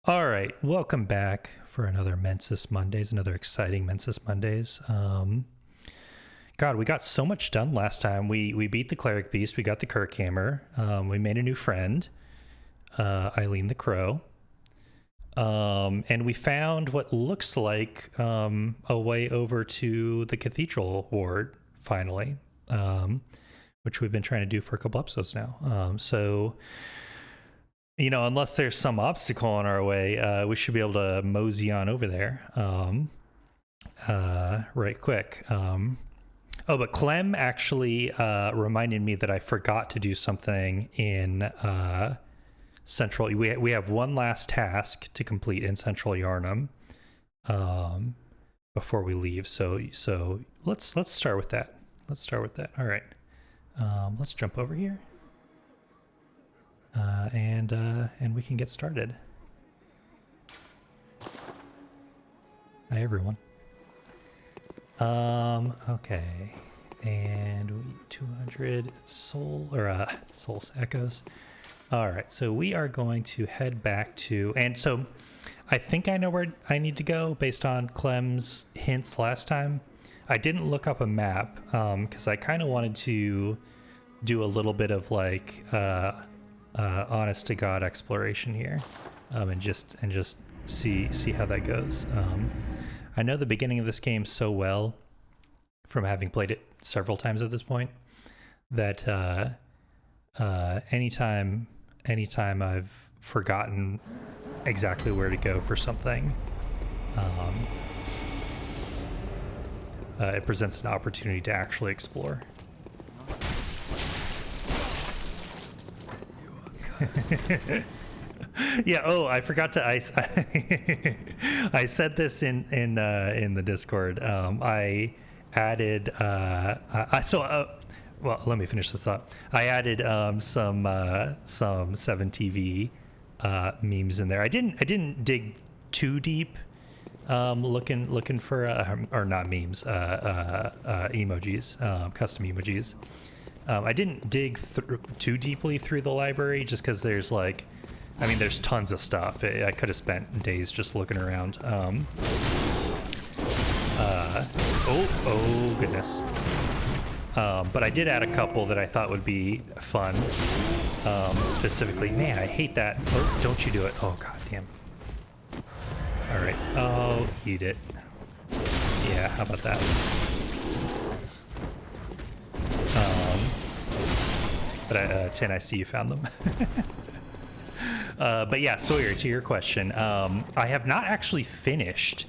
All right, welcome back for another Mensis Mondays, another exciting Mensis Mondays. God, we got so much done last time. We beat the Cleric Beast, we got the Kirkhammer, we made a new friend, Eileen the Crow, and we found what looks like a way over to the Cathedral Ward, finally, which we've been trying to do for a couple episodes now. So... You know, unless there's some obstacle on our way, we should be able to mosey on over there right quick. But Clem actually reminded me that I forgot to do something in Central. We have one last task to complete in Central Yarnum before we leave. So let's start with that. All right. Let's jump over here. And we can get started. Hi everyone. Okay, and we 200 souls echoes. All right, so we are going to head back to, and so I think I know where I need to go based on Clem's hints last time. I didn't look up a map because I kind of wanted to do a little bit of like honest to God exploration here, and just see how that goes. I know the beginning of this game so well from having played it several times at this point that anytime I've forgotten exactly where to go for something, it presents an opportunity to actually explore. Yeah. Oh, I forgot to ice. I said this in the Discord. I added. Well, let me finish this up. I added some 7TV memes in there. I didn't dig too deep. Looking for or not memes. Emojis. Custom emojis. I didn't dig too deeply through the library just because there's like, I mean, there's tons of stuff. I could have spent days just looking around. Oh goodness. But I did add a couple that I thought would be fun. Specifically, man, I hate that. Oh, don't you do it. Oh, god damn. All right. Oh, eat it. Yeah, how about that? But Tin, I see you found them. But yeah, Sawyer, to your question, I have not actually finished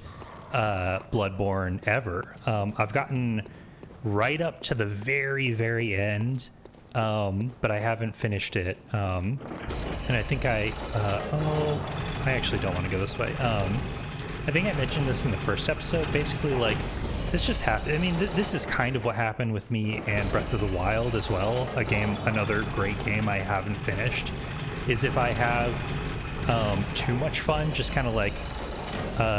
Bloodborne ever. I've gotten right up to the very, very end, but I haven't finished it. And I think I actually don't want to go this way. I think I mentioned this in the first episode. Basically, like, this just happened. I mean, this is kind of what happened with me and Breath of the Wild as well. Another great game I haven't finished, is if I have too much fun just kind of like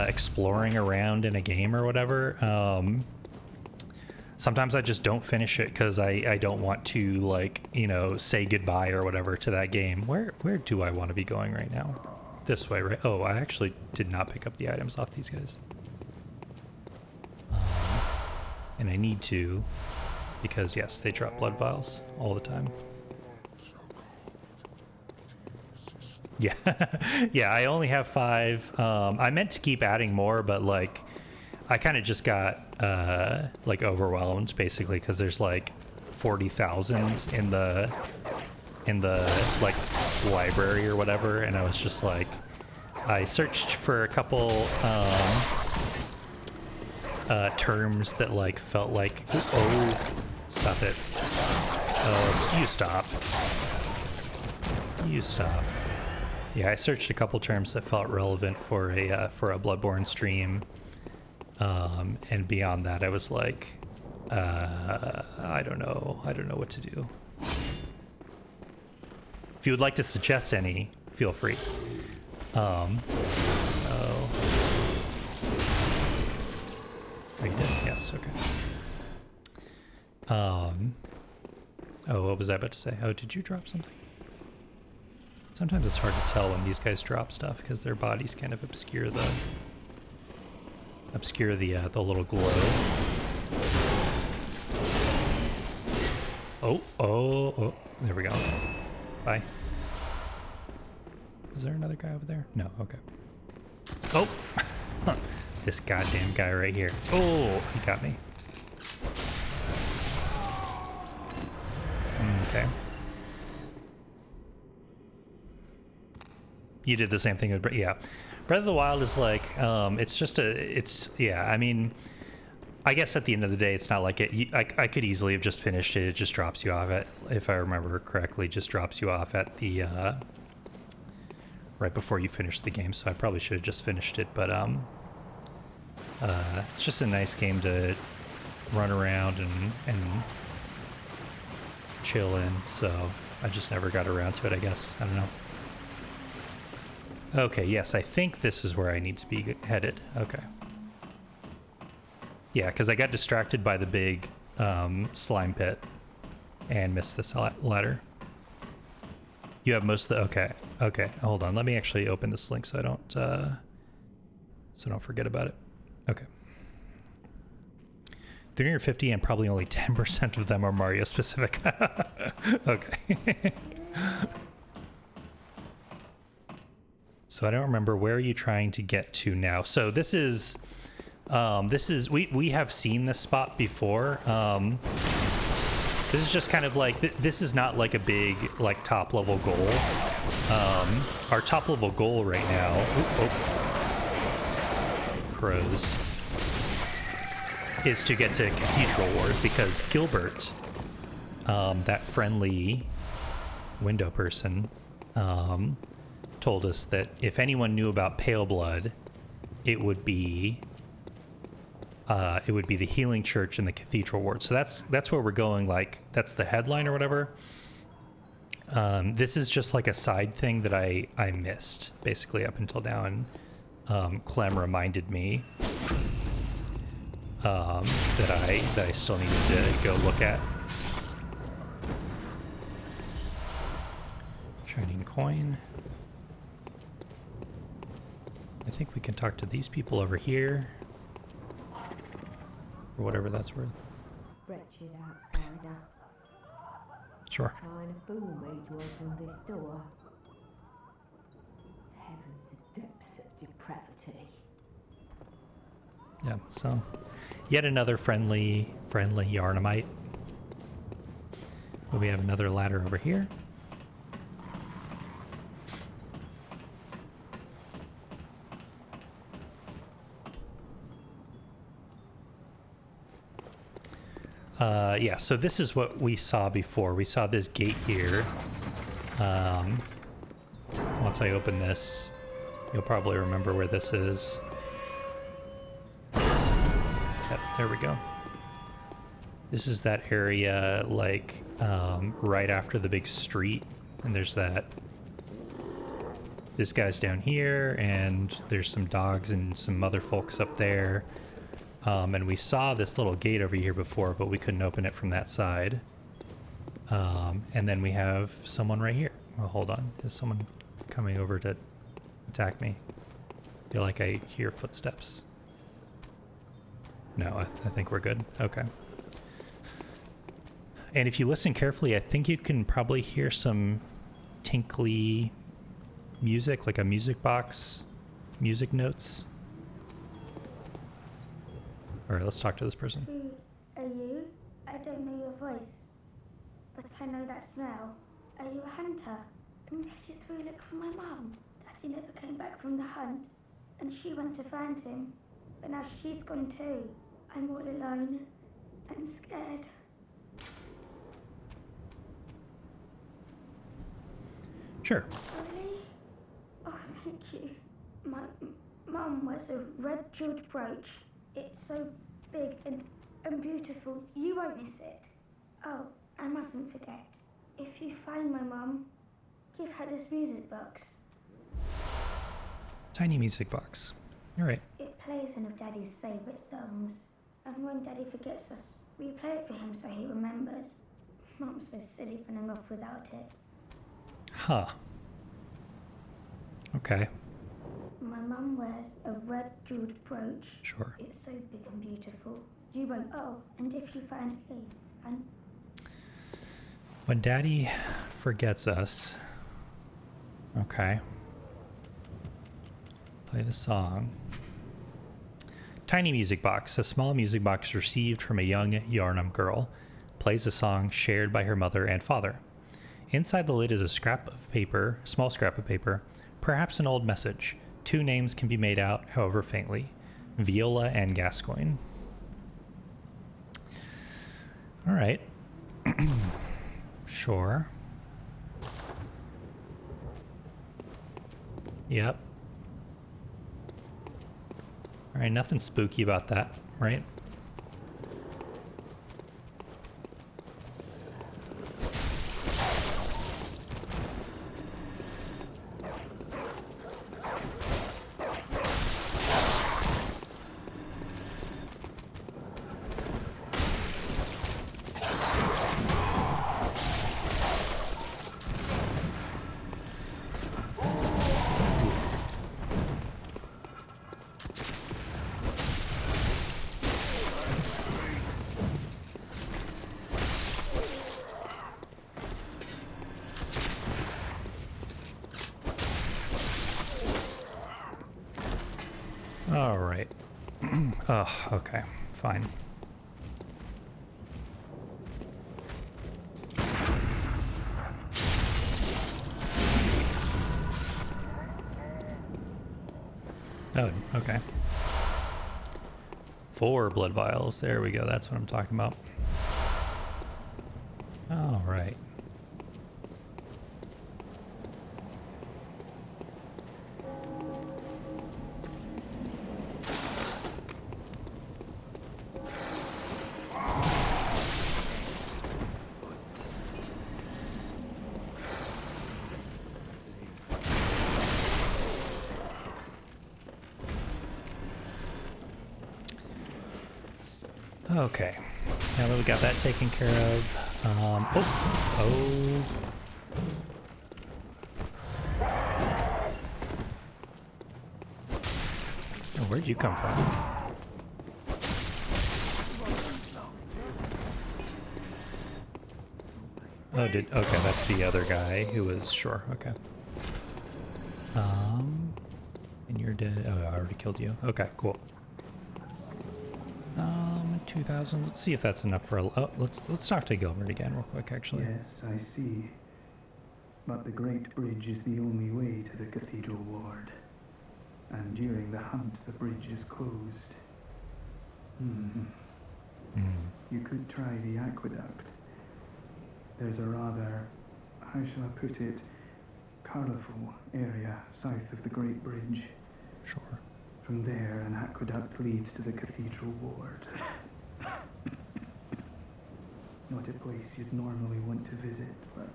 exploring around in a game or whatever. Sometimes I just don't finish it because I don't want to, like, you know, say goodbye or whatever to that game. Where do I want to be going right now? This way, right? Oh, I actually did not pick up the items off these guys. And I need to, because yes, they drop blood vials all the time. Yeah, yeah, I only have 5. I meant to keep adding more, but like, I kind of just got like overwhelmed basically because there's like 40,000 in the like library or whatever, and I was just like, I searched for a couple terms that like felt like, oh, stop it. Oh, you stop. Yeah, I searched a couple terms that felt relevant for a Bloodborne stream, and beyond that, I was like, I don't know what to do. If you would like to suggest any, feel free. Oh. Are you dead? Yes, okay. Oh, what was I about to say? Oh, did you drop something? Sometimes it's hard to tell when these guys drop stuff because their bodies kind of obscure the little glow. Oh, there we go. Bye. Is there another guy over there? No, okay. Oh! This goddamn guy right here. Oh, he got me. Okay. You did the same thing with, yeah. Breath of the Wild is like, it's just yeah, I mean, I guess at the end of the day, it's not like it, I could easily have just finished it. It just drops you off at, if I remember correctly, just drops you off at the, right before you finish the game. So I probably should have just finished it, but, it's just a nice game to run around and chill in. So I just never got around to it, I guess. I don't know. Okay, yes, I think this is where I need to be headed. Okay. Yeah, because I got distracted by the big slime pit and missed this ladder. You have most of the... Okay, okay, hold on. Let me actually open this link so I don't forget about it. Okay. 350 and probably only 10% of them are Mario specific. Okay. So I don't remember, where are you trying to get to now? So this is we have seen this spot before. This is just kind of like, this is not like a big like top level goal. Our top level goal right now, crows, is to get to Cathedral Ward, because Gilbert, that friendly window person, told us that if anyone knew about Pale Blood, it would be the Healing Church and the Cathedral Ward. So that's where we're going. Like, that's the headline or whatever. This is just like a side thing that I missed basically up until now, and Clem reminded me that I still needed to go look at. Shining coin. I think we can talk to these people over here. Or whatever that's worth. Wretched outsider. Sure. Trying to fool me to open this door. Heavens, the depths of depravity. Yeah, so yet another friendly Yarnamite. But we have another ladder over here. Yeah, so this is what we saw before. We saw this gate here. Once I open this, you'll probably remember where this is. Yep, there we go. This is that area, like, right after the big street. And there's this guy's down here, and there's some dogs and some other folks up there. And we saw this little gate over here before, but we couldn't open it from that side. And then we have someone right here. Oh, hold on. Is someone coming over to attack me? I feel like I hear footsteps. No, I think we're good. Okay. And if you listen carefully, I think you can probably hear some tinkly music, like a music box, music notes. All right, let's talk to this person. Who are you? I don't know your voice, but I know that smell. Are you a hunter? I'm really sorry, look for my mum. Daddy never came back from the hunt, and she went to find him, but now she's gone too. I'm all alone and scared. Sure. Really? Oh, thank you. My mum wears a red jeweled brooch. It's so big and beautiful. You won't miss it. Oh, I mustn't forget. If you find my mum, give her this music box. Tiny music box. All right. It plays one of Daddy's favourite songs. And when Daddy forgets us, we play it for him so he remembers. Mum's so silly running off without it. Huh. Okay. My mum wears a red jeweled brooch. Sure. It's so big and beautiful. You won't. Oh, and if you find leaves, and When Daddy forgets us. Okay. Play the song. Tiny music box. A small music box received from a young Yarnum girl. Plays a song shared by her mother and father. Inside the lid is a scrap of paper, a small scrap of paper, perhaps an old message. 2 names can be made out, however faintly. Viola and Gascoigne. All right. Sure. Yep. All right, nothing spooky about that, right? All right. Oh, okay. Fine. Oh, okay. 4 blood vials. There we go. That's what I'm talking about. All right. Okay, now that we got that taken care of, oh, where'd you come from? Oh, okay, that's the other guy who was, sure, okay. And you're dead, oh, I already killed you, okay, cool. 2,000. Let's see if that's enough for a... Oh, let's talk to Gilbert again real quick, actually. Yes, I see. But the Great Bridge is the only way to the Cathedral ward. And during the hunt, the bridge is closed. You could try the aqueduct. There's a rather, how shall I put it, colourful area south of the Great Bridge. Sure. From there, an aqueduct leads to the Cathedral ward. Not a place you'd normally want to visit, but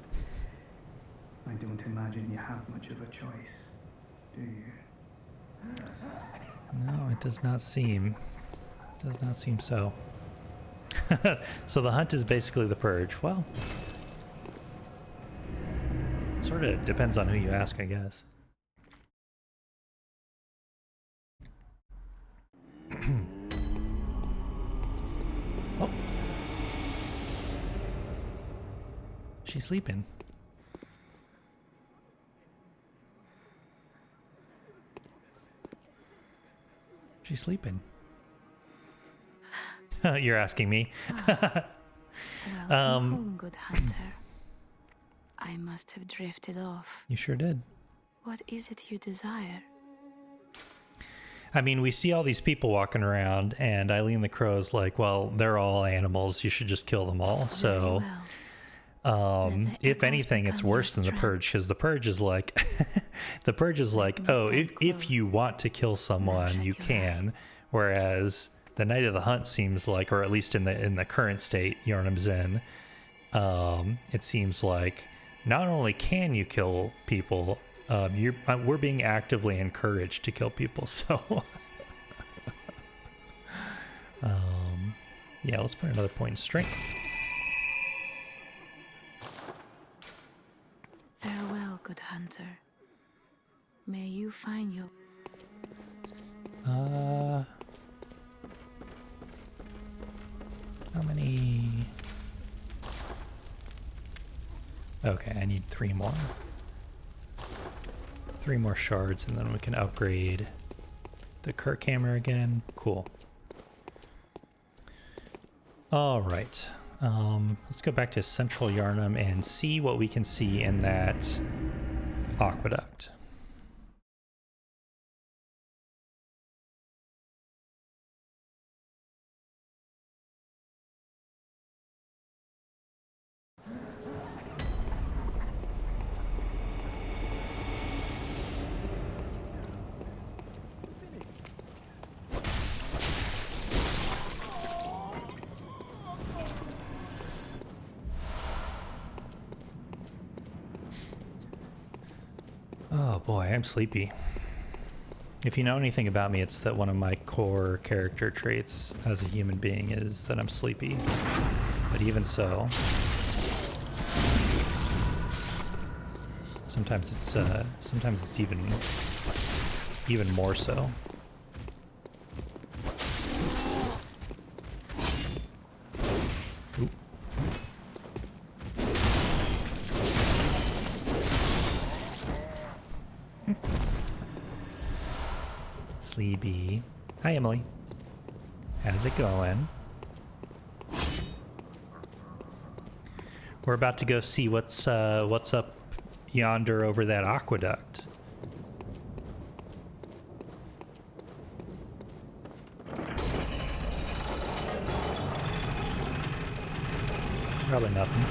I don't imagine you have much of a choice, do you? No, it does not seem. Does not seem so. So the hunt is basically the purge. Well, sort of depends on who you ask, I guess. Oh. She's sleeping. She's sleeping. You're asking me. Welcome home, good hunter. I must have drifted off. You sure did. What is it you desire? I mean, we see all these people walking around, and Eileen the Crow's like, well, they're all animals. You should just kill them all. So, if anything, it's worse than the purge, because the purge is like, the purge is like, oh, if you want to kill someone, you can. Whereas the Night of the Hunt seems like, or at least in the current state Yarnum's in, it seems like not only can you kill people, we're being actively encouraged to kill people. So, yeah, let's put another point in strength. Farewell, good hunter. May you find your... How many? Okay, I need 3 more. 3 more shards, and then we can upgrade the Kirk hammer again. Cool. All right. Let's go back to Central Yarnum and see what we can see in that aqueduct. Oh boy, I'm sleepy. If you know anything about me, it's that one of my core character traits as a human being is that I'm sleepy. But even so, sometimes it's even more so. Oop. Sleepy. Hi, Emily. How's it going? We're about to go see what's up yonder over that aqueduct. Probably nothing.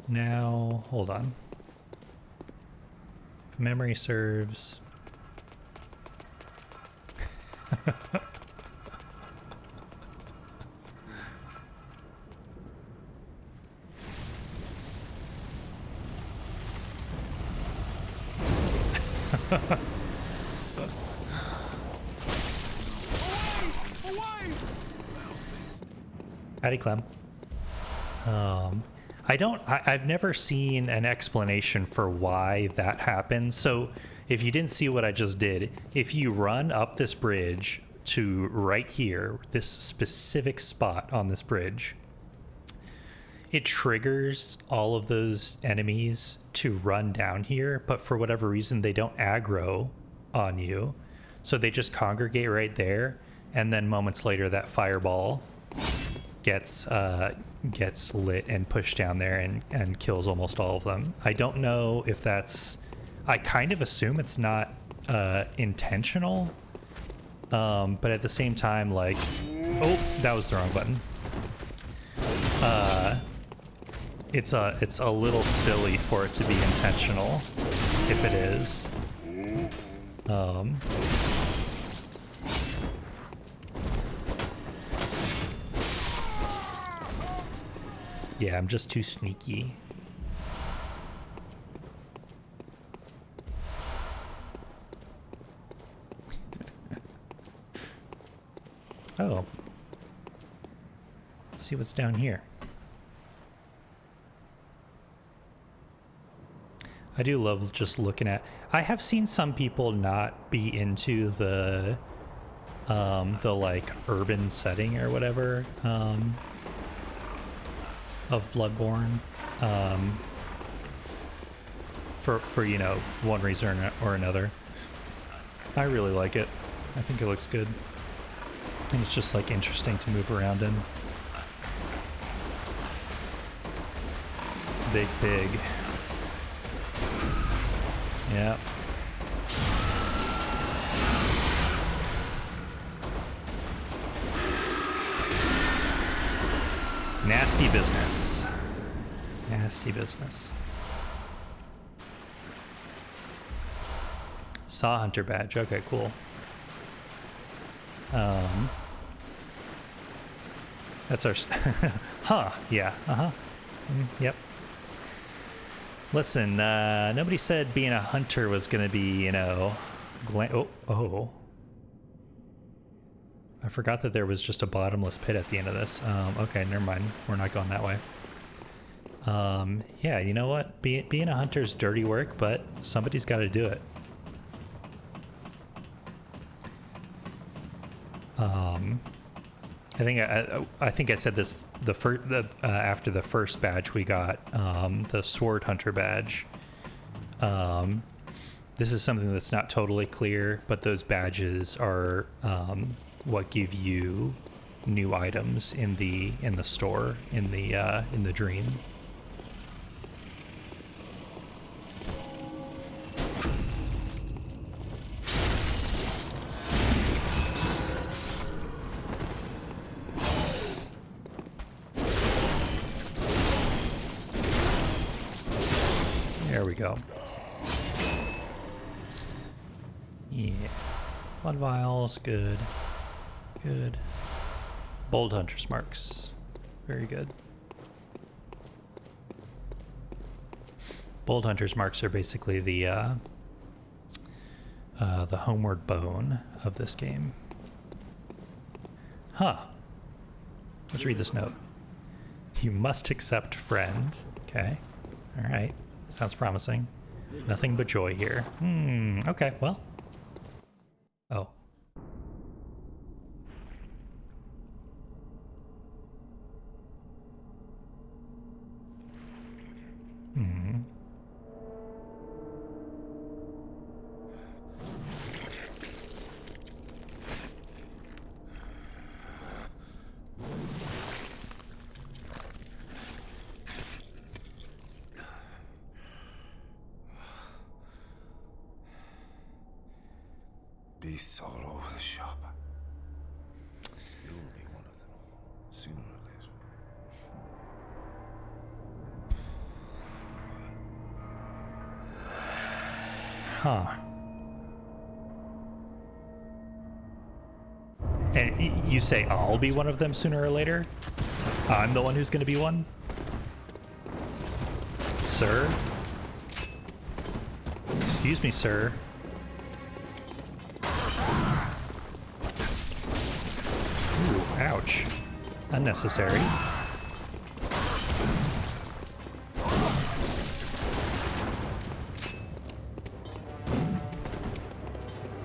Now, hold on. If memory serves. Howdy, Clem. I've never seen an explanation for why that happens. So if you didn't see what I just did, if you run up this bridge to right here, this specific spot on this bridge, it triggers all of those enemies to run down here, but for whatever reason, they don't aggro on you. So they just congregate right there, and then moments later, that fireball gets lit and pushed down there and kills almost all of them. I don't know if that's... I kind of assume it's not intentional, but at the same time, like... Oh, that was the wrong button. It's a little silly for it to be intentional, if it is. Yeah, I'm just too sneaky. Oh. Let's see what's down here. I do love just looking at... I have seen some people not be into the like urban setting or whatever of Bloodborne, for you know, one reason or another. I really like it. I think it looks good. And it's just like interesting to move around in. Big pig. Yep. Nasty business. Nasty business. Saw Hunter badge. Okay, cool. That's our... Huh, yeah, uh-huh. Yep. Listen, nobody said being a hunter was gonna be, you know... Oh. I forgot that there was just a bottomless pit at the end of this. Okay, never mind. We're not going that way. Yeah, you know what? Being a hunter's dirty work, but somebody's got to do it. I think I said this after the first badge we got, the sword hunter badge. This is something that's not totally clear, but those badges are what give you new items in the store in the dream. There we go. Yeah. Blood vials, good. Good. Bold hunter's marks. Very good. Bold hunter's marks are basically the homeward bone of this game. Huh. Let's read this note. You must accept friend. Okay. All right. Sounds promising. Nothing but joy here. Okay, well. Oh. Beasts all over the shop. You'll be one of them, sooner or later. Huh. And you say I'll be one of them sooner or later? I'm the one who's going to be one? Sir? Excuse me, sir. Ooh, ouch. Unnecessary.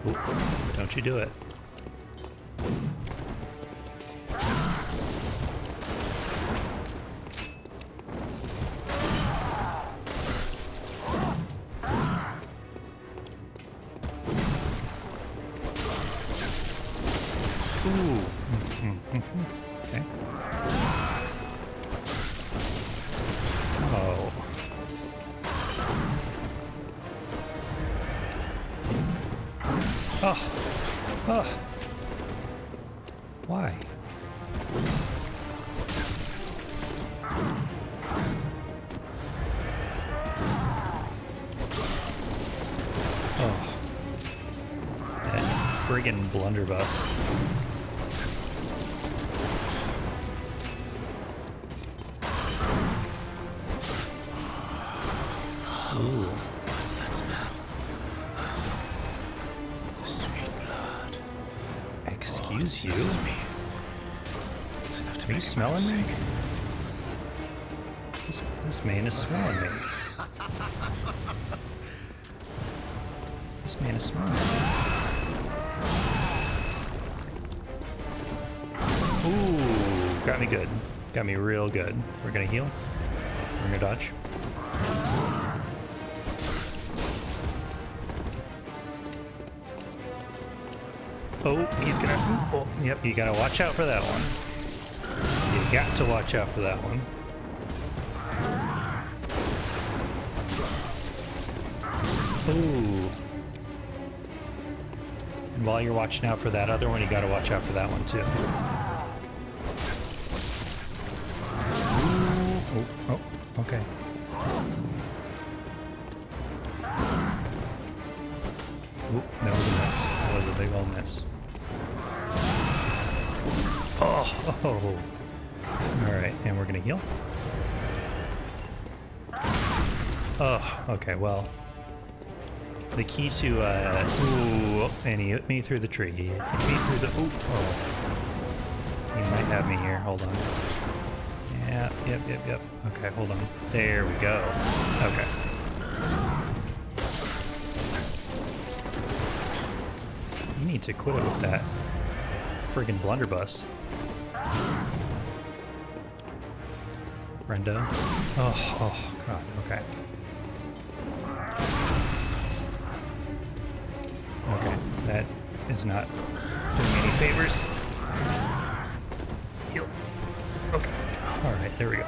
Ooh, don't you do it. Okay. Oh. Oh. Oh. Why? Oh. That friggin' blunderbuss. Ooh. What's that smell? The sweet blood. Excuse you? It's me. It's enough to Are you make smelling me? sick. This man is smelling me. This man is smelling me. Ooh, got me good. Got me real good. We're gonna heal. We're gonna dodge. Oh, he's gonna... Oh, yep, you gotta watch out for that one. You got to watch out for that one. Ooh. And while you're watching out for that other one, you gotta watch out for that one too. Ooh. Oh, okay. Ooh, that was a miss. That was a big old miss. Oh. Alright, and we're gonna heal. Oh, okay, well. The key to, ooh, and he hit me through the tree. He hit me through the, ooh, oh. He might have me here, hold on. Yeah, yep. Okay, hold on. There we go. Okay. You need to quit it with that friggin' blunderbuss. Brenda. Oh, God, okay. Okay, that is not doing me any favors. Heal. Okay, alright, there we go.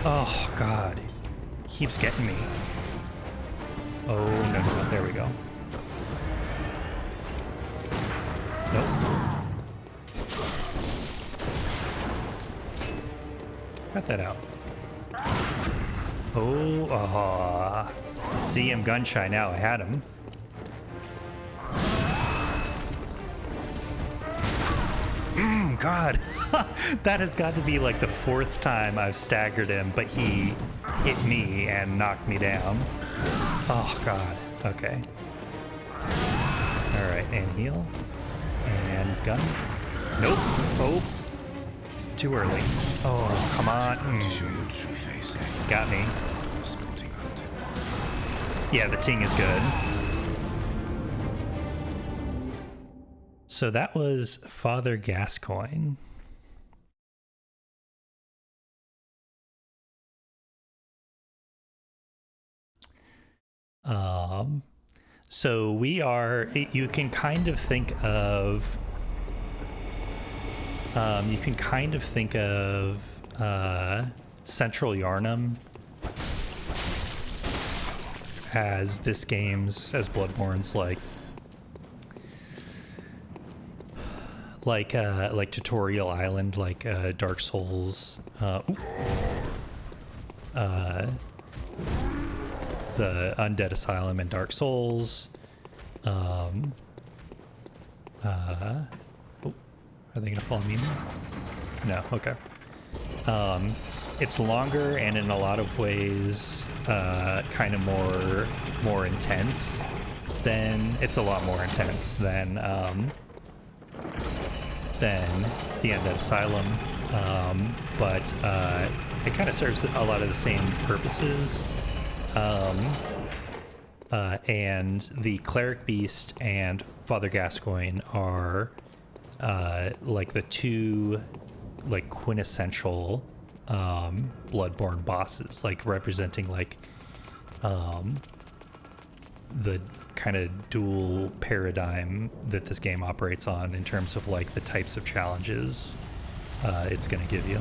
Oh, God. Keeps getting me. Oh, no, there we go. Nope. Cut that out. Oh, see, I'm gun shy now. I had him. God. That has got to be like the 4th time I've staggered him, but he hit me and knocked me down. Oh, God. Okay. Alright, and heal. And gun. Nope. Oh. Too early. Oh, come on. Got me. Yeah, the ting is good. So that was Father Gascoigne. So we are, you can kind of think of, Central Yarnum as this game's, as Bloodborne's like Tutorial Island, like Dark Souls, the Undead Asylum and Dark Souls. Are they gonna follow me now? No, okay. It's longer and in a lot of ways kind of more intense than, it's a lot more intense than the Undead Asylum, but it kind of serves a lot of the same purposes. And the Cleric Beast and Father Gascoigne are like the two like quintessential Bloodborne bosses, like representing like the kind of dual paradigm that this game operates on in terms of like the types of challenges it's going to give you.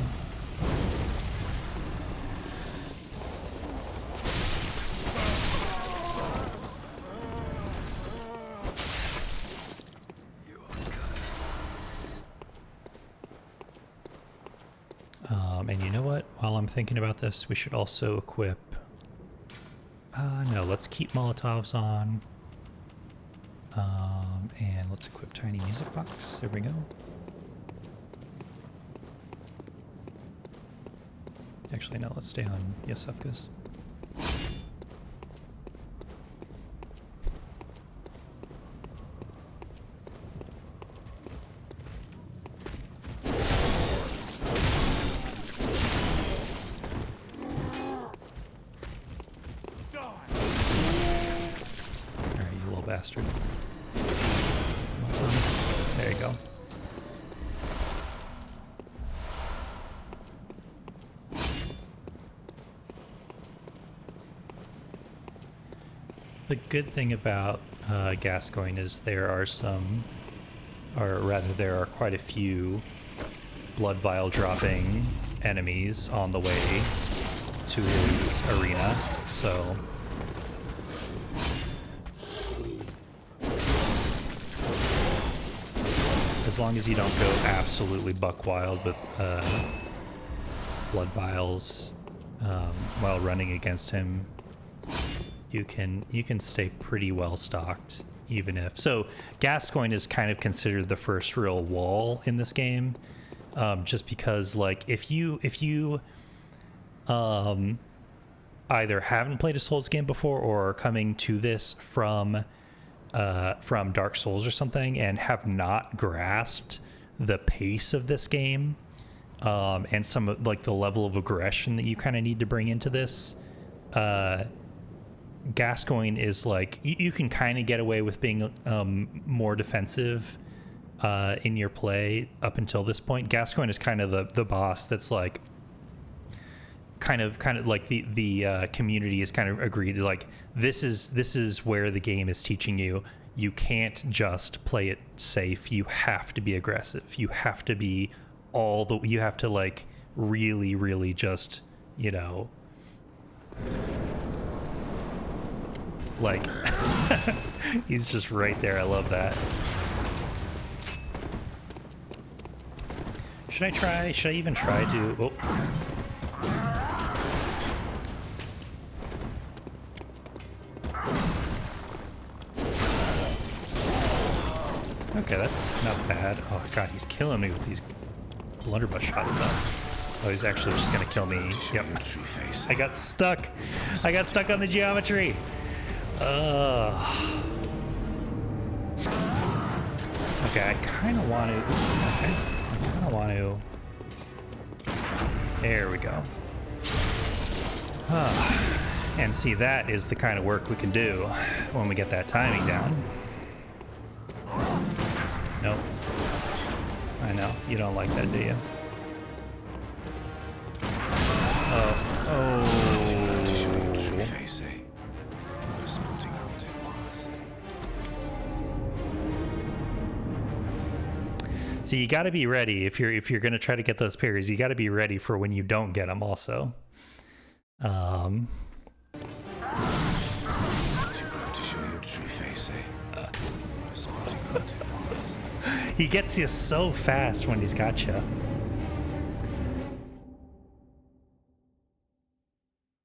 And you know what? While I'm thinking about this, we should also equip... no, let's keep Molotovs on. And let's equip Tiny Music Box. There we go. Actually, no, let's stay on Yosefka's. Bastard. Want some? There you go. The good thing about Gascoigne is there are some, or rather there are quite a few blood vial dropping enemies on the way to his arena, so as long as you don't go absolutely buck wild with blood vials while running against him, you can stay pretty well stocked, even if... So Gascoigne is kind of considered the first real wall in this game, just because like if you either haven't played a Souls game before or are coming to this from Dark Souls or something and have not grasped the pace of this game, and some of like the level of aggression that you kind of need to bring into this. Gascoigne is like, you can kind of get away with being more defensive in your play up until this point. Gascoigne is kind of the boss that's like kind of like the community is kind of agreed to, like, this is where the game is teaching you can't just play it safe. You have to be aggressive. You have to be you have to like really just, you know, like he's just right there. I love that. Should I even try to... Oh. Okay, that's not bad. Oh god, he's killing me with these blunderbuss shots though. Oh, he's actually just gonna kill me. Yep. I got stuck. I got stuck on the geometry. Okay, I kind of want to... Okay. I kind of want to... There we go. And see, that is the kind of work we can do when we get that timing down. Nope. I know. You don't like that, do you? Oh. Oh. See, you got to be ready if you're going to try to get those parries. You got to be ready for when you don't get them also. He gets you so fast when he's got you.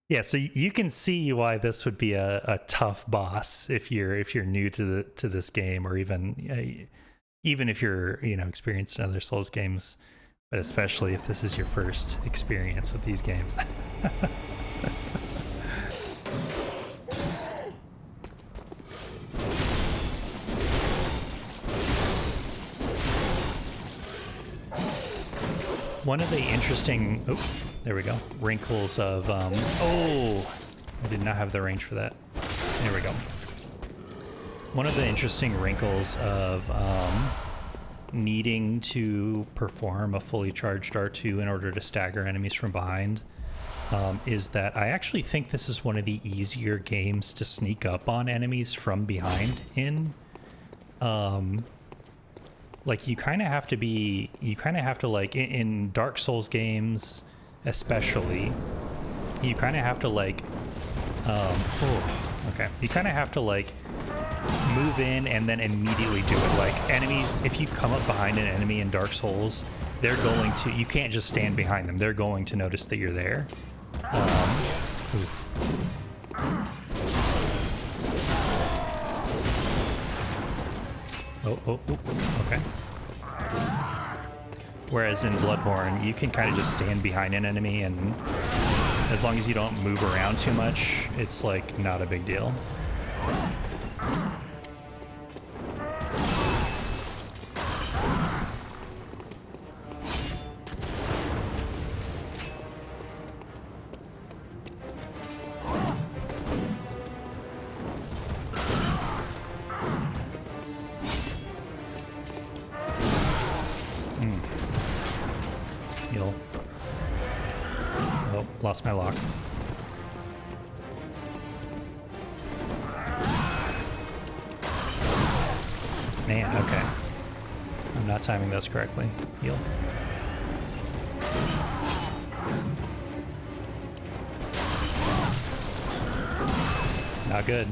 Yeah, so you can see why this would be a tough boss if you're new to this game, or even if you're, you know, experienced in other Souls games, but especially if this is your first experience with these games. One of the interesting, oh, there we go, wrinkles of, oh, I did not have the range for that. There we go. One of the interesting wrinkles of needing to perform a fully charged R2 in order to stagger enemies from behind is that I actually think this is one of the easier games to sneak up on enemies from behind in. Like, you kind of have to like, in Dark Souls games especially, you kind of have to like, you kind of have to like move in and then immediately do it. Like, enemies, if you come up behind an enemy in Dark Souls, they're going to, you can't just stand behind them. They're going to notice that you're there. Okay. Whereas in Bloodborne, you can kind of just stand behind an enemy, and as long as you don't move around too much, it's like not a big deal. Lost my lock. Man, okay. I'm not timing those correctly. Heal. Not good.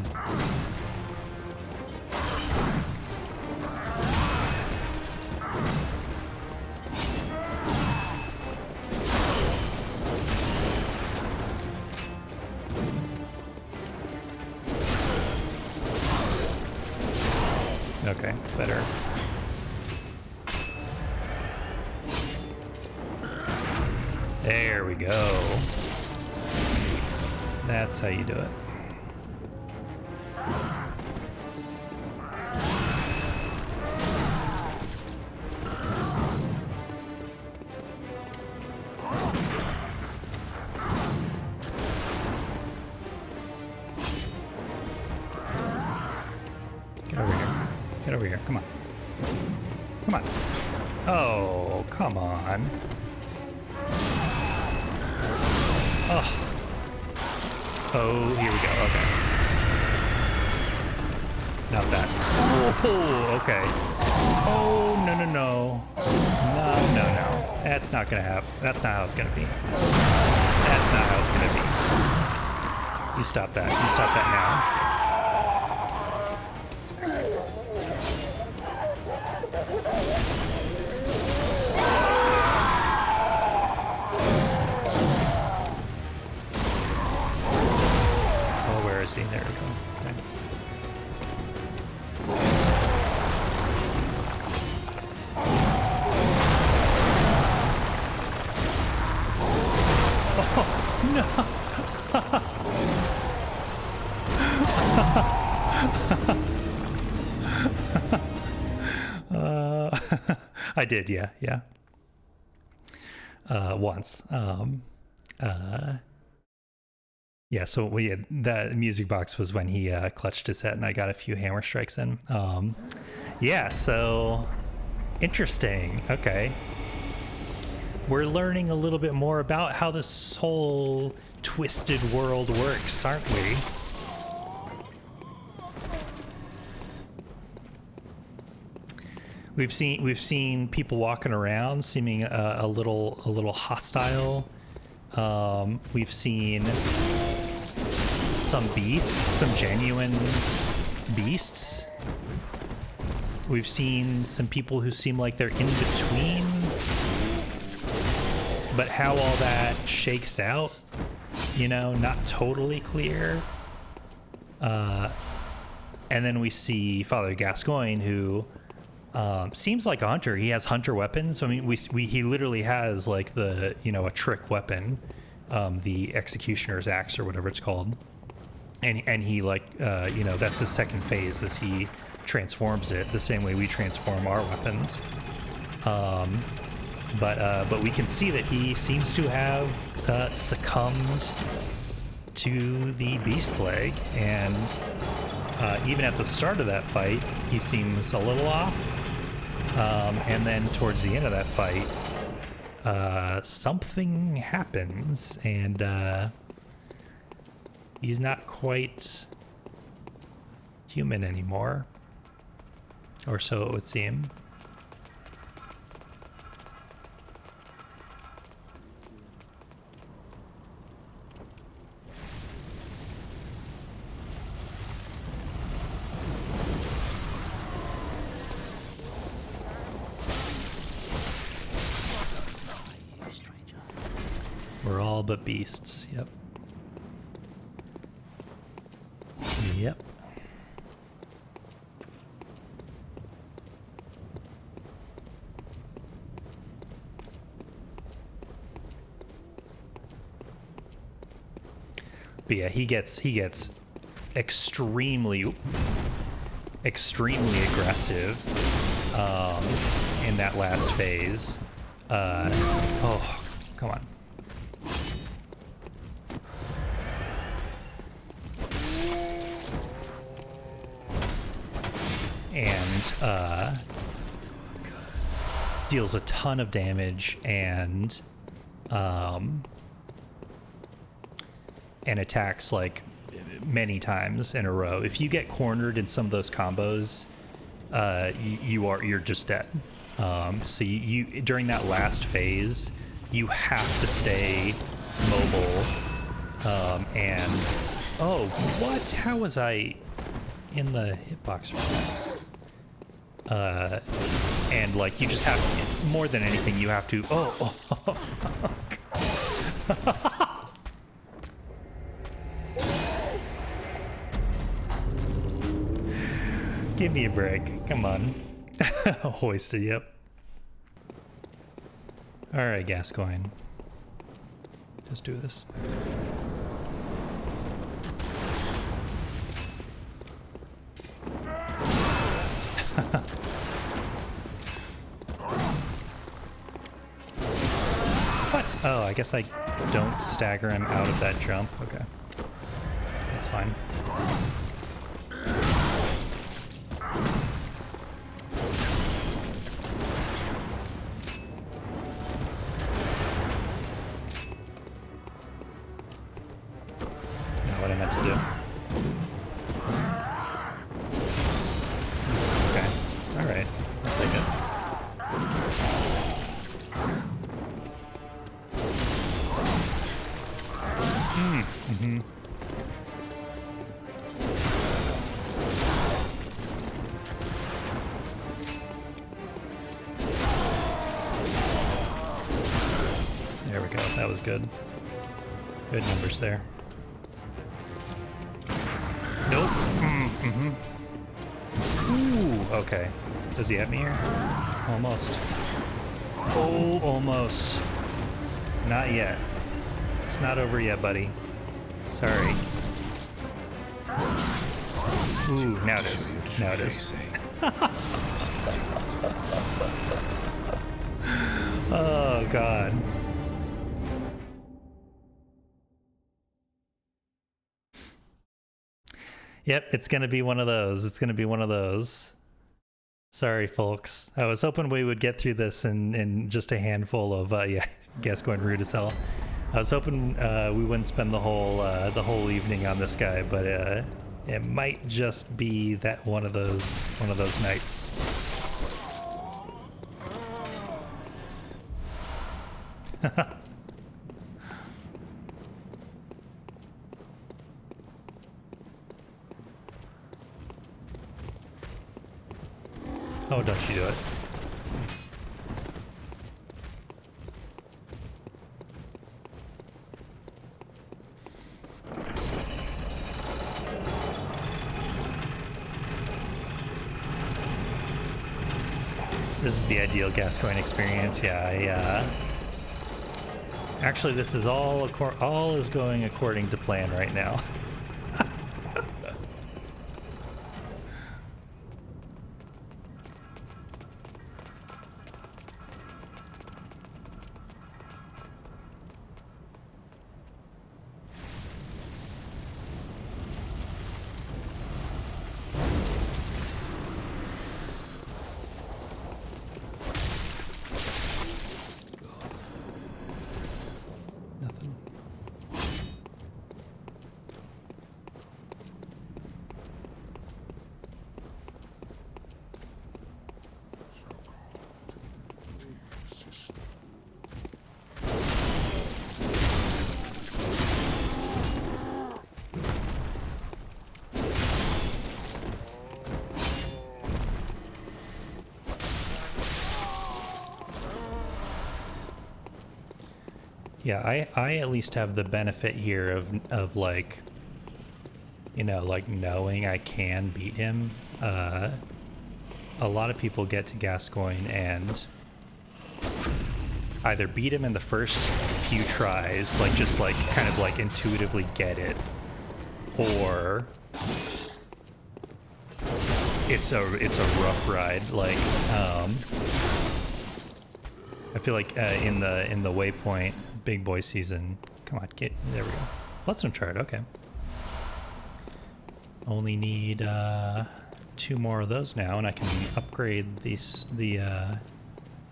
Okay, better. There we go. That's how you do it. Get over here. Get over here. Come on. Come on. Oh, come on. Oh. Oh, here we go. Okay. Not that. Oh, okay. Oh, no, no, no. No, no, no. That's not gonna happen. That's not how it's gonna be. That's not how it's gonna be. You stop that. You stop that now. See, there we go. Okay. Oh, no. I did, yeah. Once. Yeah, so the music box was when he clutched his head and I got a few hammer strikes in. Yeah, so interesting. Okay. We're learning a little bit more about how this whole twisted world works, aren't we? We've seen people walking around seeming a little hostile. We've seen some beasts, some genuine beasts. We've seen some people who seem like they're in between, but how all that shakes out, you know, not totally clear. And then we see Father Gascoigne, who seems like a hunter. He has hunter weapons. I mean, he literally has like the, you know, a trick weapon, the executioner's axe or whatever it's called. And he like, you know, that's his second phase as he transforms it the same way we transform our weapons. But we can see that he seems to have succumbed to the beast plague, and even at the start of that fight, he seems a little off. And then towards the end of that fight, something happens, and he's not quite human anymore, or so it would seem. We're all but beasts. Yep. Yep. But yeah, he gets extremely aggressive in that last phase. Oh, come on. And deals a ton of damage and attacks like many times in a row. If you get cornered in some of those combos, you're just dead. So you during that last phase, you have to stay mobile. And oh, what? How was I in the hitbox for that? And like you just have, more than anything, you have to. Oh. Give me a break. Come on. Hoisted, yep. Alright, Gascoigne. Let's do this. What? Oh, I guess I don't stagger him out of that jump. Okay. That's fine. Not what I meant to do. Okay. Alright. I'll take it. Mm-hmm. There we go. That was good. Good numbers there. Nope. Mm-hmm. Ooh, okay. Does he have me here? Almost. Oh, almost. Not yet. It's not over yet, buddy. Sorry. Ooh, now it is. Now it is. Oh, God. Yep, it's going to be one of those. It's going to be one of those. Sorry, folks. I was hoping we would get through this in just a handful of, yeah, Gascoigne rude as hell. I was hoping we wouldn't spend the whole evening on this guy, but it might just be that one of those nights. Oh, don't you do it. This is the ideal Gascoigne experience. Yeah, actually, this is all is going according to plan right now. Yeah, I at least have the benefit here of like, you know, like knowing I can beat him. A lot of people get to Gascoigne and either beat him in the first few tries, like just like kind of like intuitively get it, or it's a rough ride. Like I feel like in the Waypoint Big Boy season, come on, there we go. Bloodstone chart, okay. Only need 2 more of those now, and I can upgrade the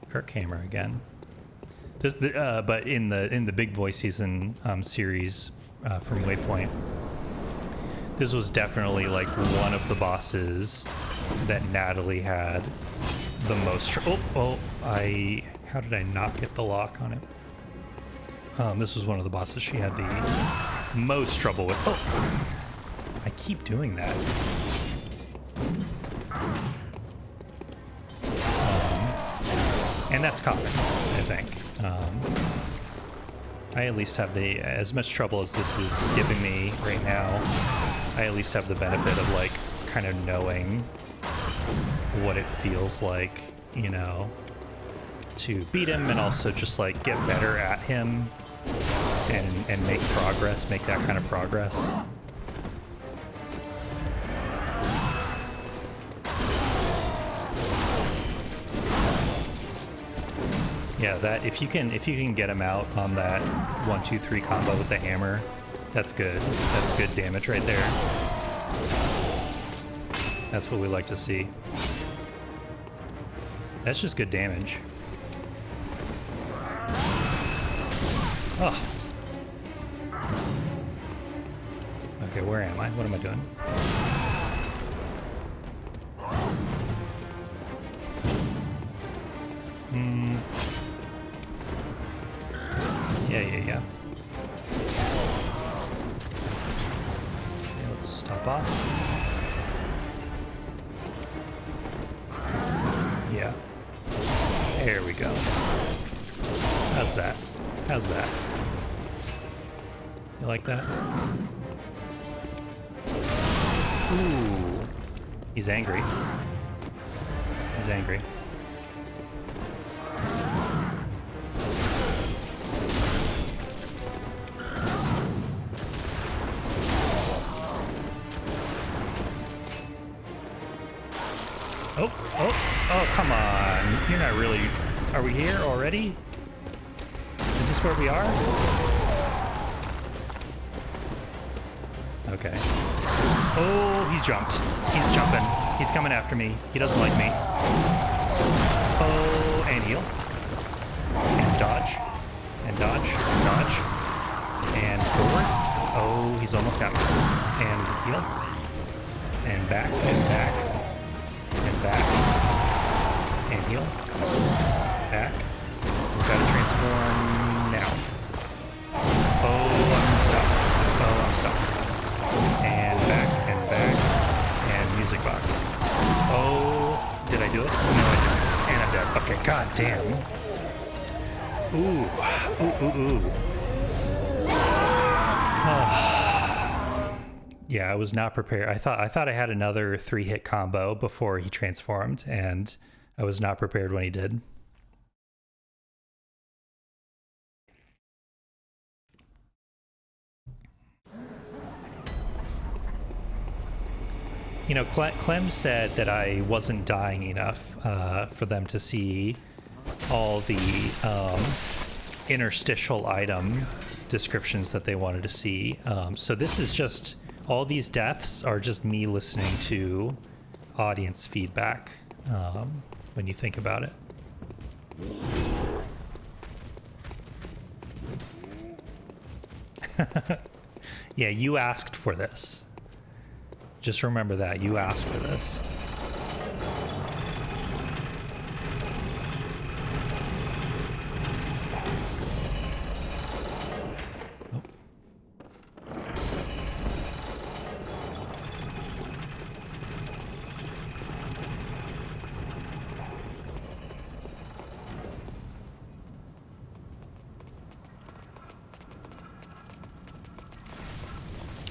Kirk hammer again. But in the Big Boy season series from Waypoint, this was definitely like one of the bosses that Natalie had the most. How did I not get the lock on it? This was one of the bosses she had the most trouble with. Oh, I keep doing that. And that's common, I think. I at least have as much trouble as this is giving me right now, I at least have the benefit of like kind of knowing what it feels like, you know, to beat him and also just like get better at him and make progress, make that kind of progress. Yeah, that if you can get him out on that 1-2-3 combo with the hammer, that's good. That's good damage right there. That's what we like to see. That's just good damage. Oh. Okay, where am I? What am I doing? Yeah. Okay, let's stop off. Yeah. There we go. How's that? How's that? You like that? Ooh. He's angry. He's angry. Oh, come on. You're not really... Are we here already? Is this where we are? Okay. Oh, he's jumped. He's jumping. He's coming after me. He doesn't like me. Oh, and heal. And dodge. And dodge. And dodge. And forward. Oh, he's almost got me. And heal. And back. And back. And back. And heal. Back. We've got to transform now. Oh, I'm stuck. Oh, I'm stuck. And back, and music box. Oh, did I do it? No, I didn't. And I'm dead. Okay, god damn. Ooh. Yeah, I was not prepared. I thought I had another 3-hit combo before he transformed, and I was not prepared when he did. You know, Clem said that I wasn't dying enough for them to see all the interstitial item descriptions that they wanted to see. So this is just, all these deaths are just me listening to audience feedback when you think about it. Yeah, you asked for this. Just remember that. You asked for this.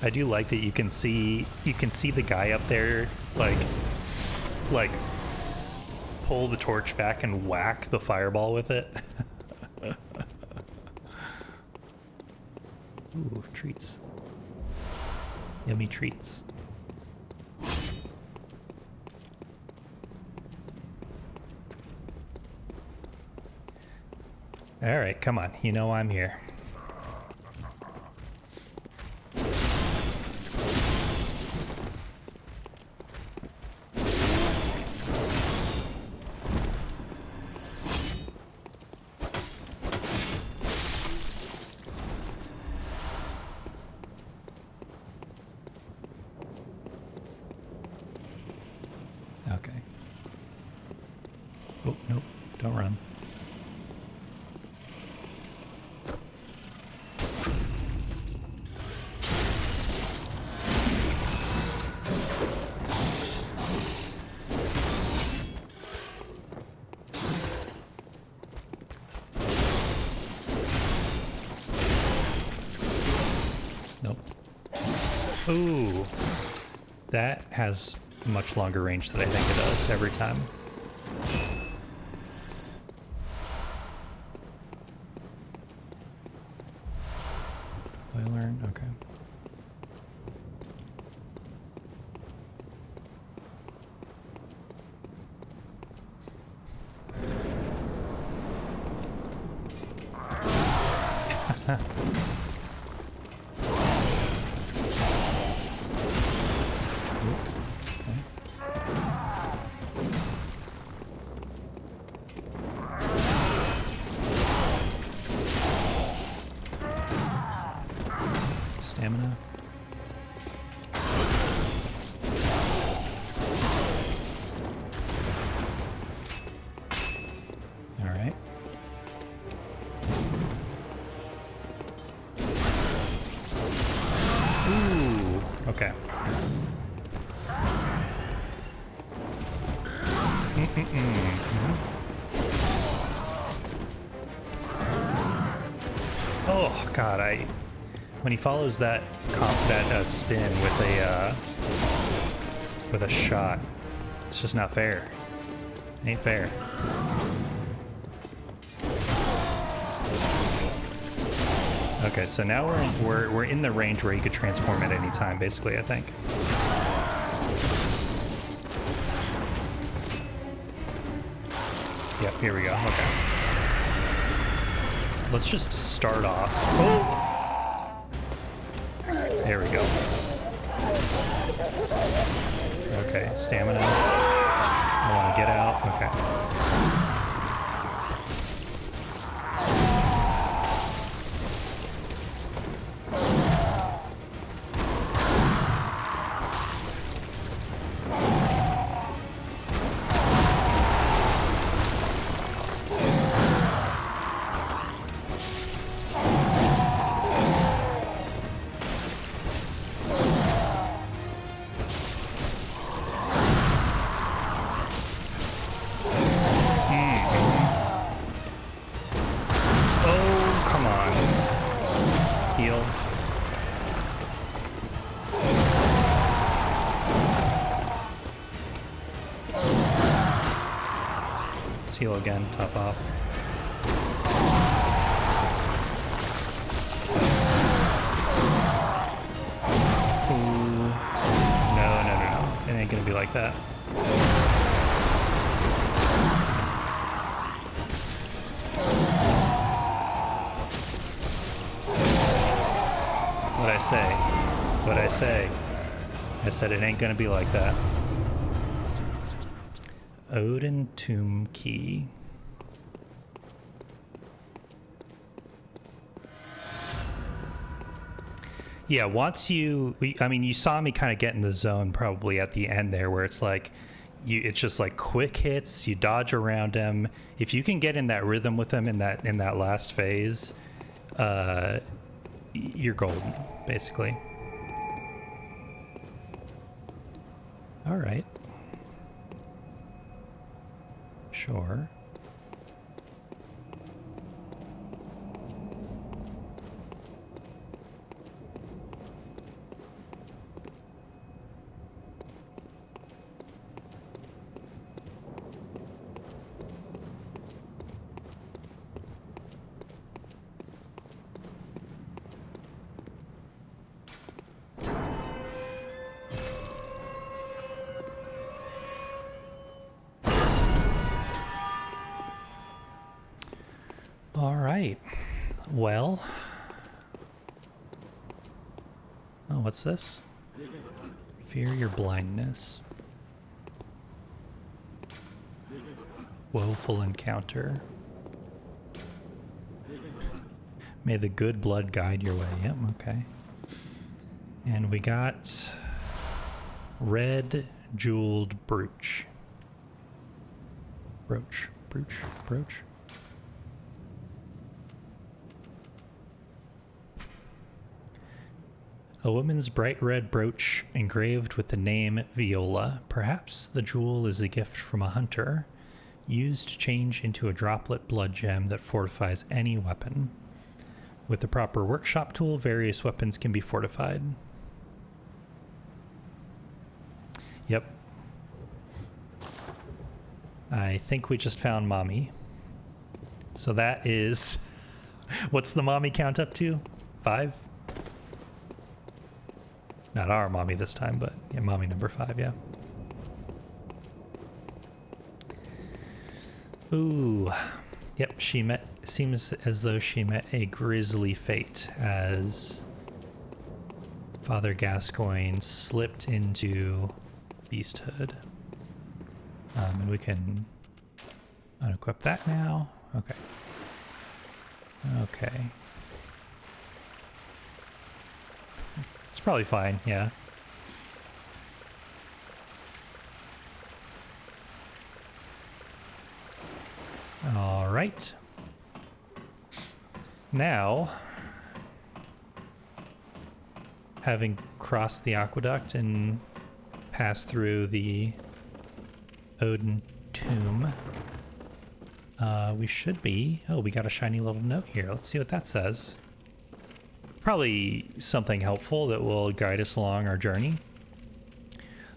I do like that you can see the guy up there like pull the torch back and whack the fireball with it. Ooh, treats. Yummy treats. All right, come on. You know I'm here. Okay. Oh, nope. Don't run. Nope. Ooh. That has much longer range than I think it does every time. Oil urn, okay. Stamina. All right. Ooh, okay. Oh God, when he follows that spin with a shot, it's just not fair. It ain't fair. Okay, so now we're in the range where he could transform at any time, basically, I think. Yep, here we go. Okay. Let's just start off. Oh! There we go. Okay, stamina. I want to get out. Okay. Heal again, top off. Ooh. No. It ain't gonna be like that. What'd I say? What'd I say? I said it ain't gonna be like that. Odin Tomb Key. Yeah, once you saw me kind of get in the zone probably at the end there where it's like, it's just like quick hits, you dodge around him. If you can get in that rhythm with him in that last phase, you're golden, basically. All right. Sure. All right. Well. Oh, what's this? Fear your blindness. Woeful encounter. May the good blood guide your way. Yep, okay. And we got red jeweled brooch. Brooch. A woman's bright red brooch engraved with the name Viola. Perhaps the jewel is a gift from a hunter, used to change into a droplet blood gem that fortifies any weapon. With the proper workshop tool, various weapons can be fortified. Yep. I think we just found Mommy. So that is... What's the Mommy count up to? 5? Not our Mommy this time, but yeah, Mommy number 5, yeah. Ooh. Yep, she met seems as though she met a grisly fate as Father Gascoigne slipped into beasthood. And we can unequip that now. Okay. Okay. It's probably fine, yeah. All right. Now, having crossed the aqueduct and passed through the Odin tomb, we should be... Oh, we got a shiny little note here. Let's see what that says. Probably something helpful that will guide us along our journey.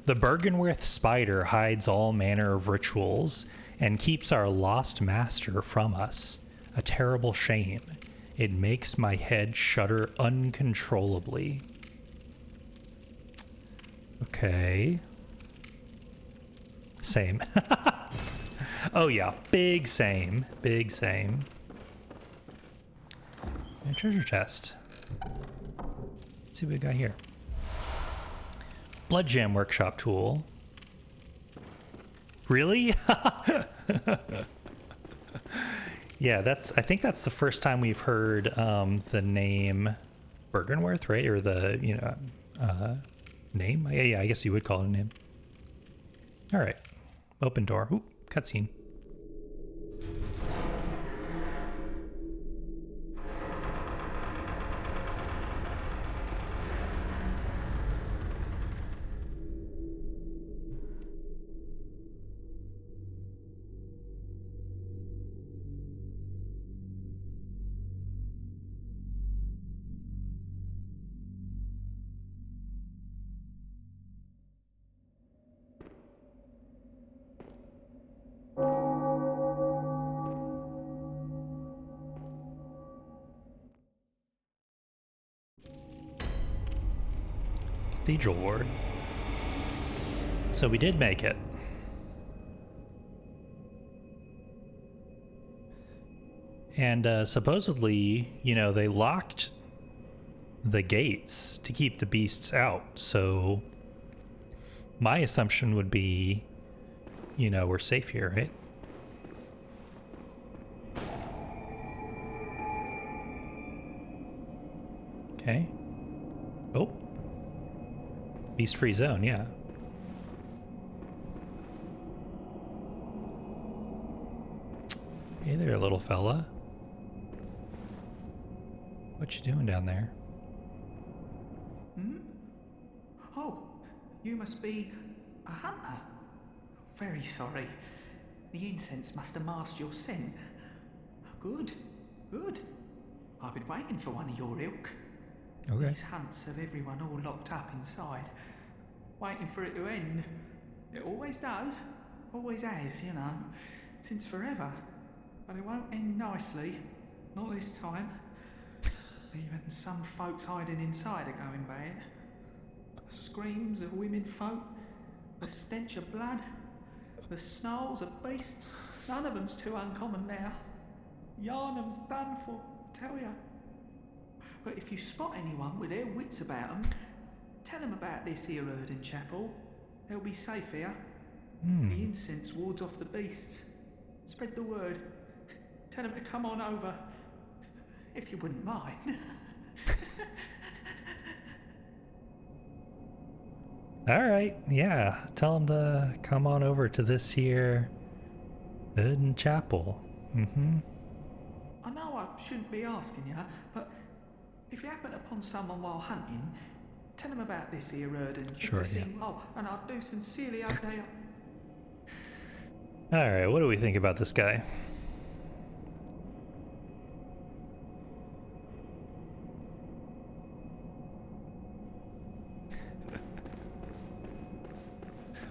The Bergenworth spider hides all manner of rituals and keeps our lost master from us. A terrible shame. It makes my head shudder uncontrollably. Okay. Same. Oh yeah, big same. Big same. And a treasure chest. Let's see what we got here. Blood Jam Workshop tool. Really? Yeah, I think that's the first time we've heard the name Bergenworth, right? Or the, name? Yeah, I guess you would call it a name. All right. Open door. Ooh, cutscene. Cathedral ward. So we did make it. And supposedly, they locked the gates to keep the beasts out. So my assumption would be, we're safe here, right? Okay. Oh. Beast-free zone, yeah. Hey there, little fella. What you doing down there? Hmm? Oh, you must be a hunter. Very sorry. The incense must have masked your scent. Good, good. I've been waiting for one of your ilk. Okay. These hunts have everyone all locked up inside, waiting for it to end. It always does, always has, since forever. But it won't end nicely, not this time. Even some folks hiding inside are going bad. Screams of women folk, the stench of blood, the snarls of beasts. None of them's too uncommon now. Yarnum's done for, tell ya. But if you spot anyone with their wits about them, tell them about this here Erden chapel. They'll be safe here. The incense wards off the beasts. Spread the word. Tell them to come on over, if you wouldn't mind. All right, yeah. Tell them to come on over to this here Erden chapel. Mm-hmm. I know I shouldn't be asking you, but if you happen upon someone while hunting, tell them about this here Erden. Sure, yeah. Oh, and I do sincerely hope they are... All right, what do we think about this guy?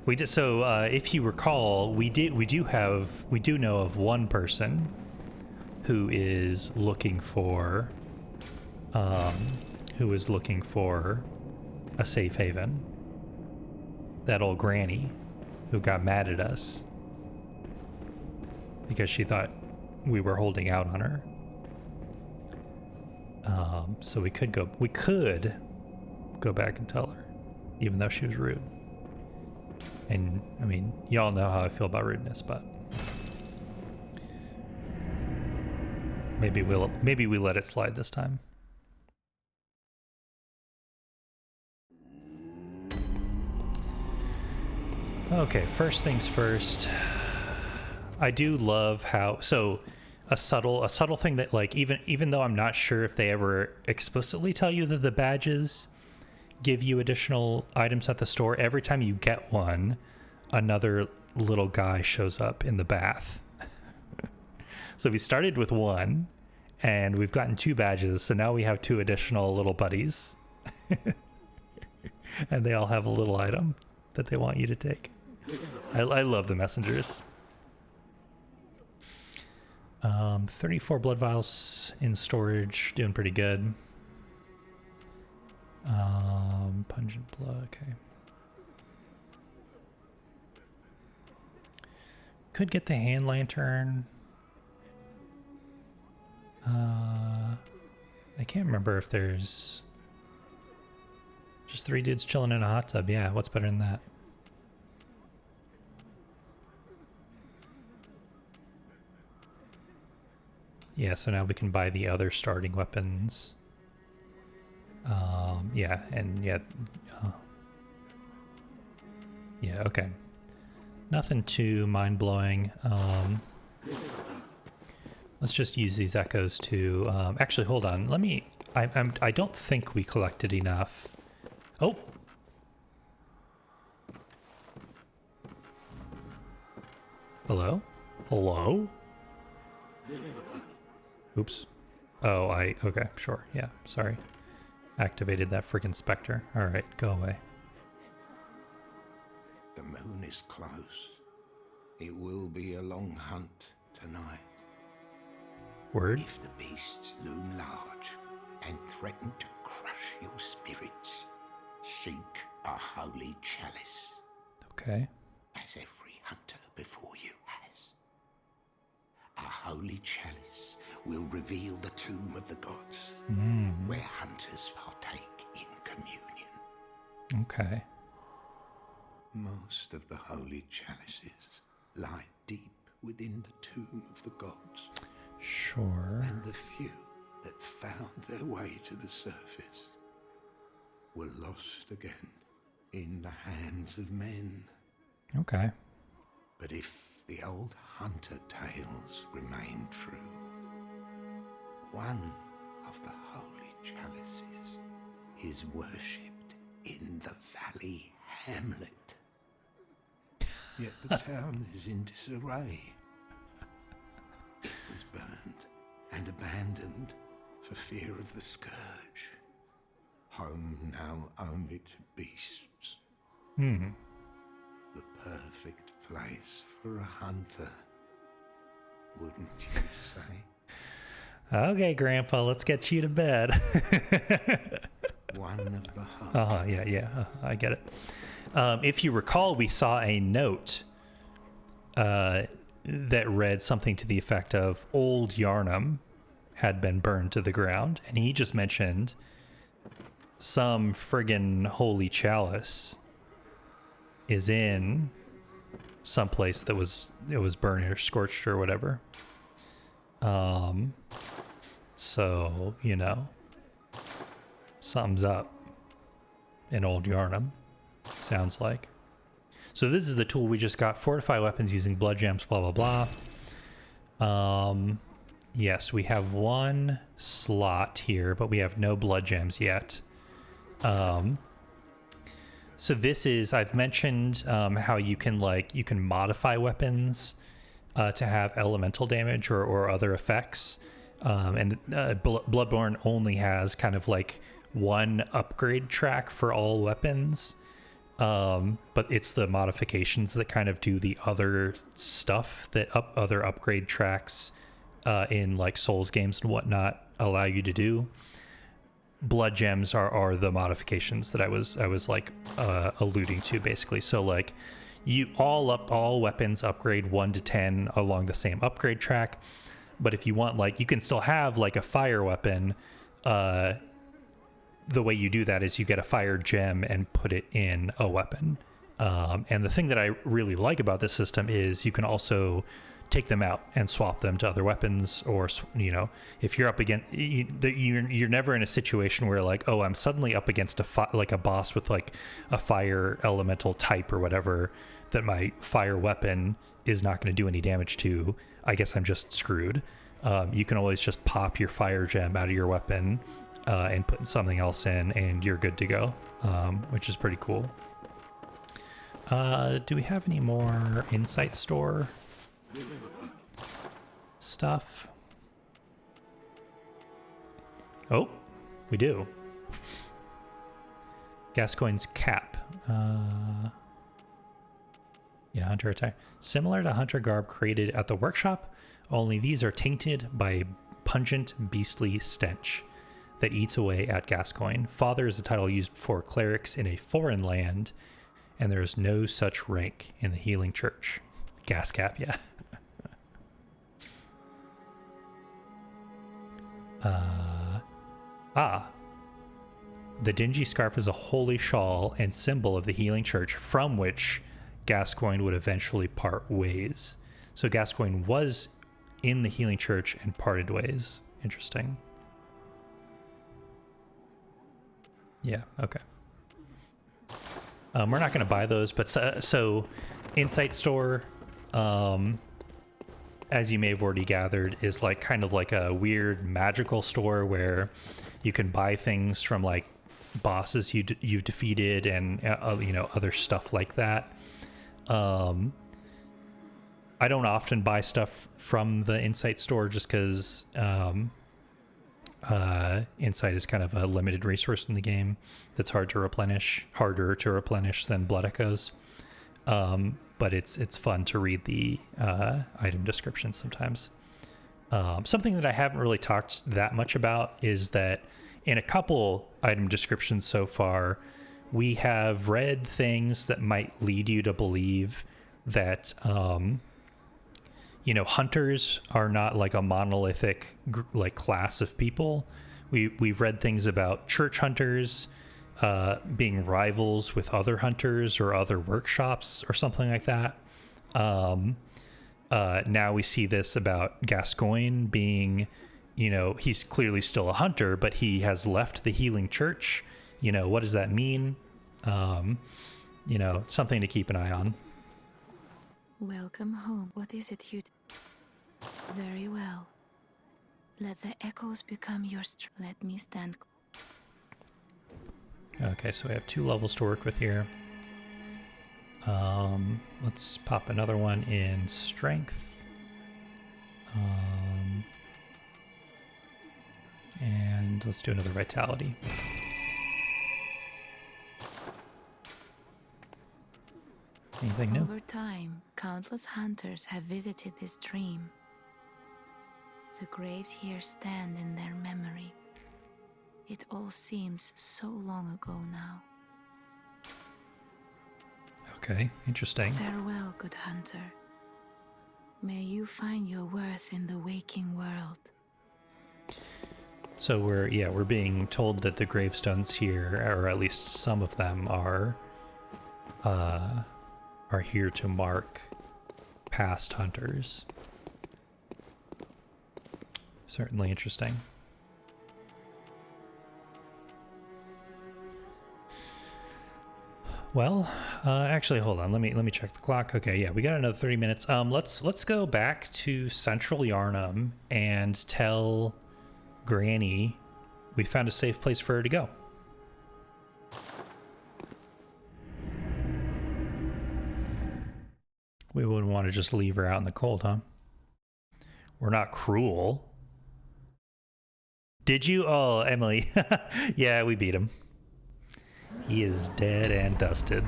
We did so. If you recall, we do know of one person who is looking for a safe haven. That old granny who got mad at us because she thought we were holding out on her. So we could go back and tell her, even though she was rude. And I mean, y'all know how I feel about rudeness, but maybe we let it slide this time. Okay, first things first. I do love how a subtle thing that, like, even though I'm not sure if they ever explicitly tell you that the badges give you additional items at the store, every time you get one, another little guy shows up in the bath. So we started with one and we've gotten 2 badges, so now we have 2 additional little buddies. And they all have a little item that they want you to take. I love the messengers. 34 blood vials in storage, doing pretty good. Pungent blood, okay. Could get the hand lantern. I can't remember if there's just 3 dudes chilling in a hot tub. Yeah, what's better than that? Yeah, so now we can buy the other starting weapons. Yeah, and yeah. Yeah, okay. Nothing too mind-blowing. Let's just use these echoes to... actually, hold on. Let me... I don't think we collected enough. Oh! Hello? Hello? Oops. Oh, okay, sure. Yeah, sorry. Activated that freaking specter. Alright, go away. The moon is close. It will be a long hunt tonight. Word? If the beasts loom large and threaten to crush your spirits, seek a holy chalice. Okay. As every hunter before you has. A holy chalice will reveal the tomb of the gods, where hunters partake in communion. Okay. Most of the holy chalices lie deep within the tomb of the gods. Sure. And the few that found their way to the surface were lost again in the hands of men. Okay. But if the old hunter tales remain true, one of the holy chalices is worshipped in the valley hamlet. Yet the town is in disarray. It was burned and abandoned for fear of the scourge. Home now only to beasts. The perfect place for a hunter, wouldn't you say? Okay, Grandpa, let's get you to bed. One of the holy. Yeah, I get it. If you recall, we saw a note that read something to the effect of Old Yarnum had been burned to the ground, and he just mentioned some friggin' holy chalice is in some place that was burned or scorched or whatever. So, you know, something's up in Old Yarnum, sounds like. So this is the tool we just got. Fortify weapons using blood gems, blah, blah, blah. Yes, we have 1 slot here, but we have no blood gems yet. So this is, I've mentioned how you can modify weapons to have elemental damage or other effects. And Bloodborne only has kind of like 1 upgrade track for all weapons. But it's the modifications that kind of do the other stuff that other upgrade tracks in like Souls games and whatnot allow you to do. Blood gems are the modifications that I was like alluding to, basically. So like all weapons upgrade 1 to 10 along the same upgrade track. But if you want, like, you can still have like a fire weapon. The way you do that is you get a fire gem and put it in a weapon. And the thing that I really like about this system is you can also take them out and swap them to other weapons, or, you know, if you're up against, you're never in a situation where like, oh, I'm suddenly up against like a boss with like a fire elemental type or whatever that my fire weapon is not going to do any damage to. I guess I'm just screwed. You can always just pop your fire gem out of your weapon and put something else in, and you're good to go, which is pretty cool. Do we have any more Insight Store stuff? Oh, we do. Gascoigne's cap. Yeah, hunter attack. Similar to hunter garb created at the workshop, only these are tainted by a pungent, beastly stench that eats away at Gascoigne. Father is the title used for clerics in a foreign land, and there is no such rank in the healing church. Gas cap, yeah. The dingy scarf is a holy shawl and symbol of the healing church from which Gascoigne would eventually part ways. So Gascoigne was in the healing church and parted ways. Interesting. Yeah, okay. We're not going to buy those, but so Insight Store, as you may have already gathered, is like kind of like a weird magical store where you can buy things from like bosses you've defeated and you know, other stuff like that. I don't often buy stuff from the Insight Store just because Insight is kind of a limited resource in the game that's harder to replenish than Blood Echoes. But it's fun to read the item descriptions sometimes. Something that I haven't really talked that much about is that in a couple item descriptions so far, we have read things that might lead you to believe that, you know, hunters are not like a monolithic like class of people. We've read things about church hunters being rivals with other hunters or other workshops or something like that. Now we see this about Gascoigne being, you know, he's clearly still a hunter, but he has left the healing church. You know, what does that mean? You know, something to keep an eye on. Welcome home. What is it you... Very well. Let the echoes become your strength. Let me stand... Okay, so we have 2 levels to work with here. Let's pop another one in strength. And let's do another vitality. Anything new? Over time, countless hunters have visited this stream. The graves here stand in their memory. It all seems so long ago now. Okay, interesting. Farewell, good hunter. May you find your worth in the waking world. So we're being told that the gravestones here, or at least some of them, are here to mark past hunters. Certainly interesting. Well, actually, hold on. Let me check the clock. Okay, yeah, we got another 30 minutes. Let's go back to Central Yarnum and tell Granny we found a safe place for her to go. We wouldn't want to just leave her out in the cold, huh? We're not cruel. Did you? Oh, Emily. Yeah, we beat him. He is dead and dusted.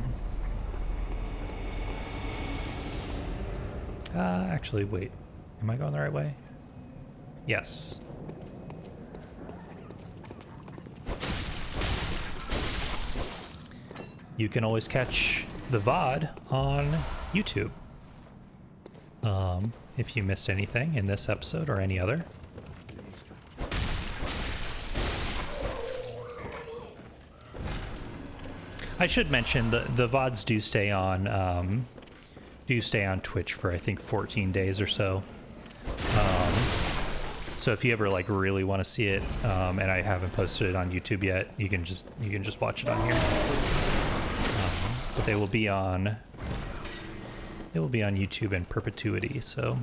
Actually, wait. Am I going the right way? Yes. You can always catch the VOD on YouTube. if you missed anything in this episode or any other. I should mention the VODs do stay on Twitch for I think 14 days or so. So if you ever like really want to see it, and I haven't posted it on YouTube yet, you can just watch it on here. But they will be on YouTube in perpetuity. So.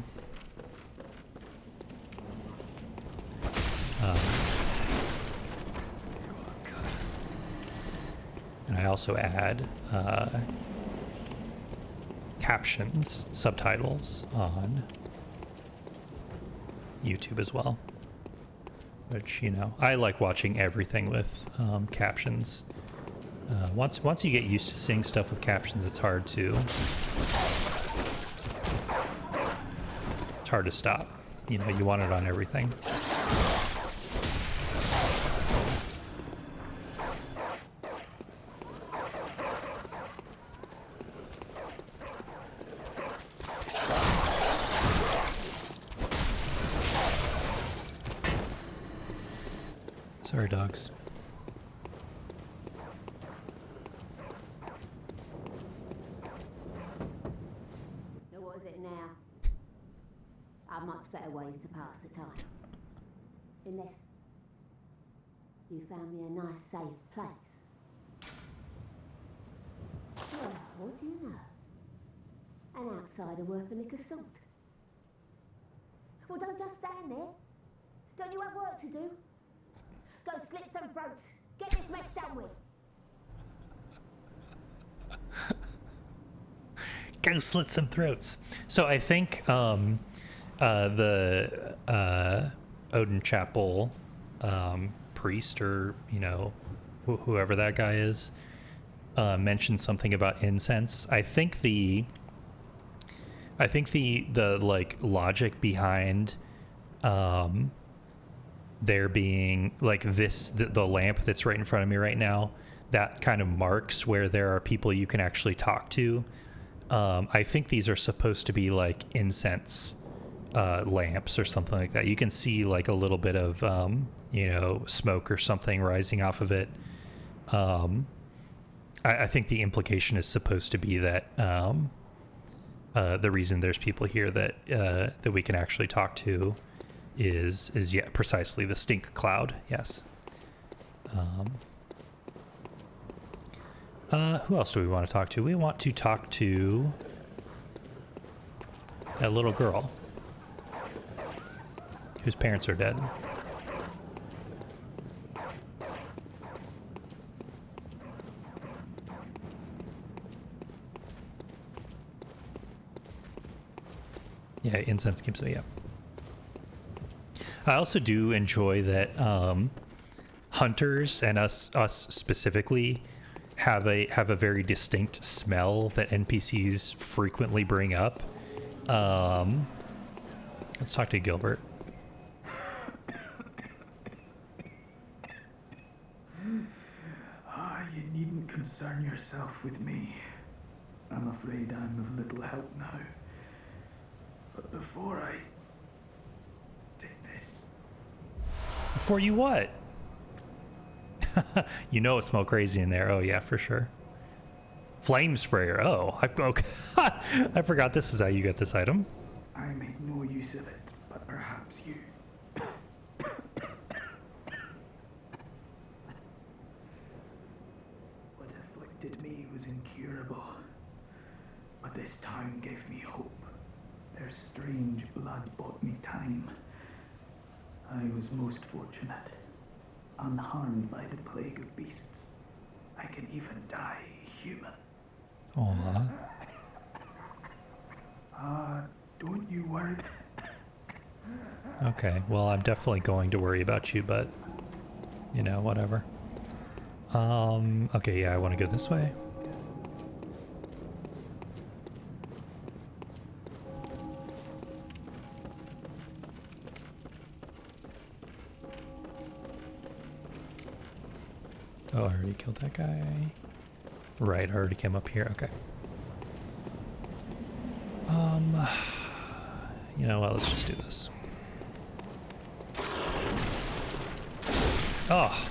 And I also add captions, subtitles on YouTube as well, which, you know, I like watching everything with captions. Once you get used to seeing stuff with captions, it's hard to stop. You know, you want it on everything. Sorry, dogs. So what is it now? Are much better ways to pass the time. Unless you found me a nice, safe place. Well, what do you know? An outsider worth a lick of salt. Well, don't just stand there. Don't you have work to do? Go slit some throats. Get this mess done with. Go slit some throats. So I think the Odin Chapel priest, or you know, whoever that guy is, mentioned something about incense. I think the like logic behind there being like this, the lamp that's right in front of me right now, that kind of marks where there are people you can actually talk to. I think these are supposed to be like incense lamps or something like that. You can see like a little bit of you know, smoke or something rising off of it. I think the implication is supposed to be that the reason there's people here that that we can actually talk to is yeah, precisely the stink cloud. Yes. Who else do we want to talk to? We want to talk to that little girl whose parents are dead. Yeah, incense keeps it, yeah. I also do enjoy that hunters, and us specifically, have a very distinct smell that NPCs frequently bring up. Let's talk to Gilbert. You needn't concern yourself with me. I'm afraid I'm of little help now. But before I did this... Before you what? You know it smelled crazy in there. Oh yeah, for sure. Flame sprayer. Oh, okay. I forgot this is how you get this item. I made no use of it, but perhaps you... What afflicted me was incurable, but this town gave me hope. Their strange blood bought me time. I was most fortunate, unharmed by the plague of beasts. I can even die human. Aww. Don't you worry. Okay, well, I'm definitely going to worry about you, but, you know, whatever. Okay, yeah, I want to go this way. Oh, I already killed that guy. Right, I already came up here. Okay. You know what? Let's just do this. Oh.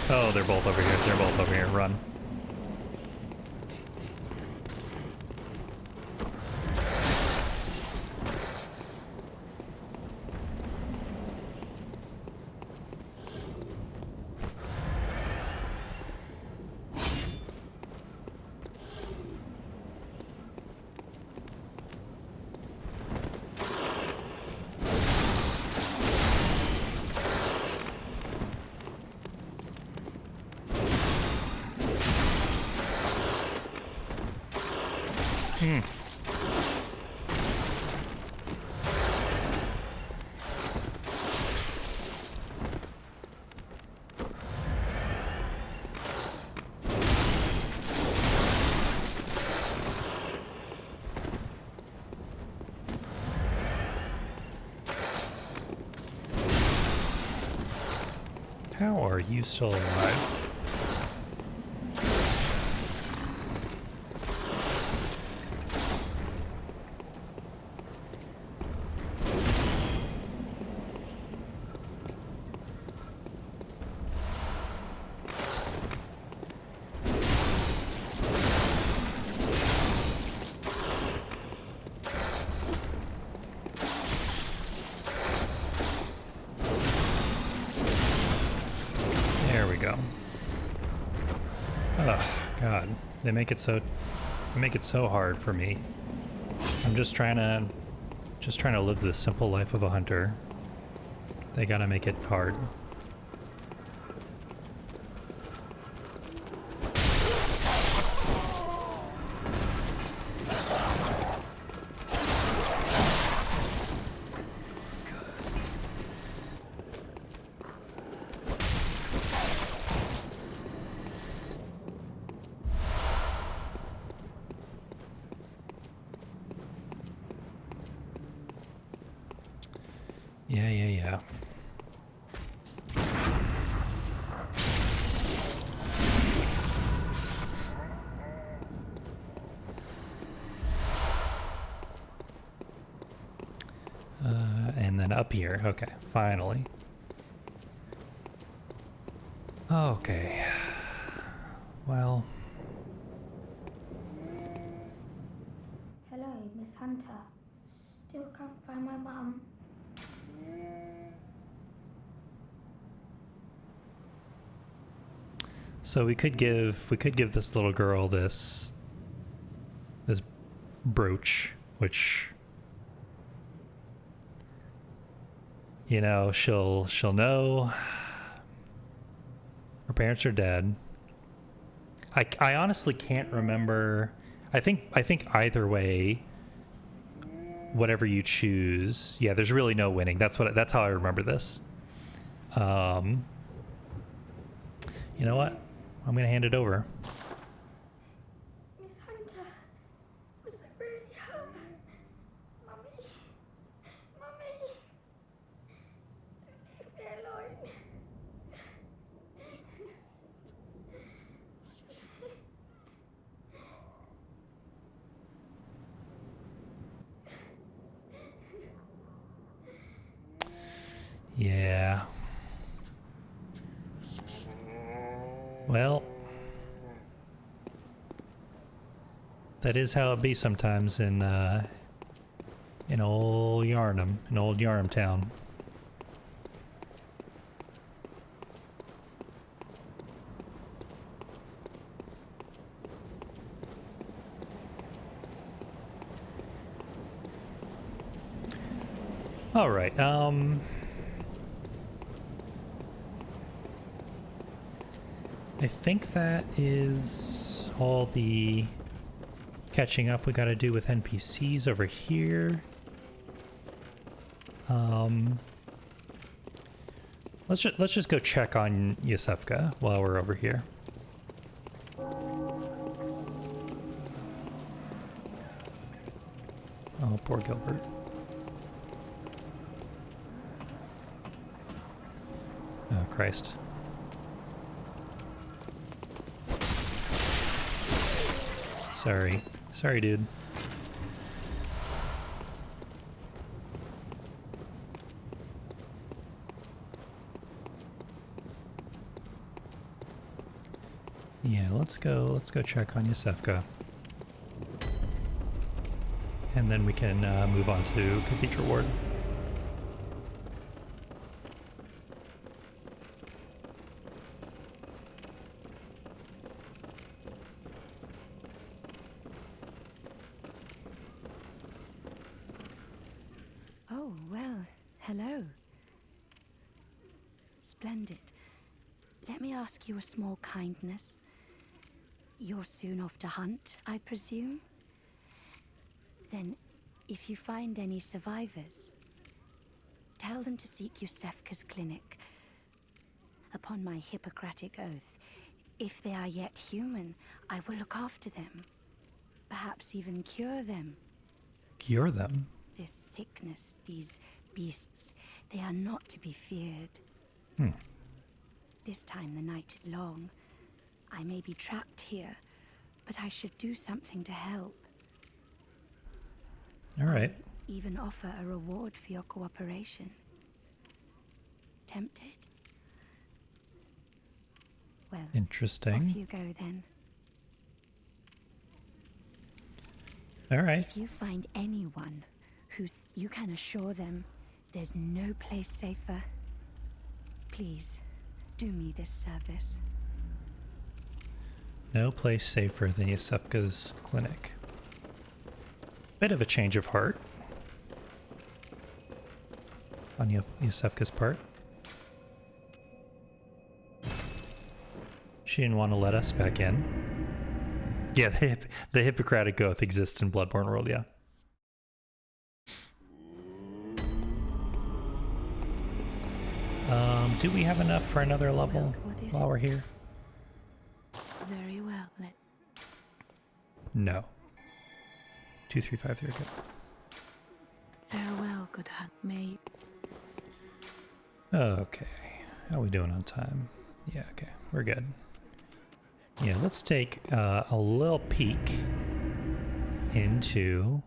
Oh, they're both over here. They're both over here. Run. How are you still alive? They make it so hard for me. I'm just trying to live the simple life of a hunter. They gotta make it hard. Yeah. And then up here. Okay, finally. Okay. Well. Hello, Miss Hunter. Still can't find my mum. So we could give this little girl this brooch, which, you know, she'll know her parents are dead. I honestly can't remember. I think either way, whatever you choose, yeah, there's really no winning. That's how I remember this. You know what? I'm gonna hand it over. Miss Hunter, was it really her? Mummy, don't leave me alone. Yeah. Well, that is how it be sometimes in old Yarnum, in old Yarnum town. All right. I think that is all the catching up we got to do with NPCs over here. Let's just go check on Yusefka while we're over here. Oh, poor Gilbert. Oh, Christ. Sorry. Sorry, dude. Yeah, let's go check on Yusefka. And then we can move on to Cathedral Ward. Oh, well, hello. Splendid. Let me ask you a small kindness. You're soon off to hunt, I presume? Then, if you find any survivors, tell them to seek Yusefka's clinic. Upon my Hippocratic oath, if they are yet human, I will look after them. Perhaps even cure them. Cure them? This sickness, these beasts, they are not to be feared. This time the night is long. I may be trapped here, but I should do something to help. All right. Even offer a reward for your cooperation. Tempted? Well, Interesting. off you go then. All right. If you find anyone you can assure them there's no place safer, please do me this service. No place safer than Yusefka's clinic. Bit of a change of heart on Yusefka's part. She didn't want to let us back in. Yeah, the Hippocratic Oath exists in Bloodborne world, yeah. Do we have enough for another level while we're here? Very well. No. 2, 3, 5, 3, good. Farewell, good hunt. May Okay. How are we doing on time? Yeah, okay. We're good. Yeah, let's take a little peek into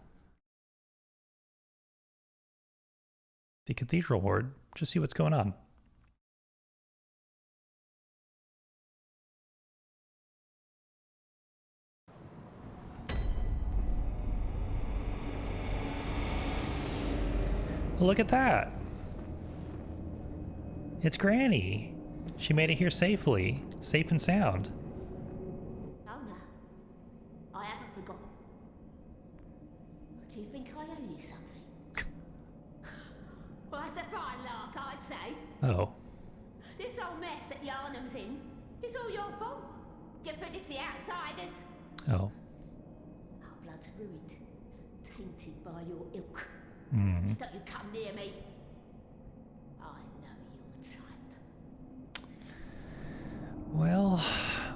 the Cathedral Ward. Just see what's going on. Look at that. It's Granny. She made it here safely, safe and sound. Oh no, I haven't forgotten. Do you think I owe you something? Well, that's a fine lark, I'd say. Oh. This whole mess that Yarnum's in is all your fault. Stupidity outsiders. Oh. Our blood's ruined, tainted by your ilk. Hmm. Don't you come near me. I know your type. Well,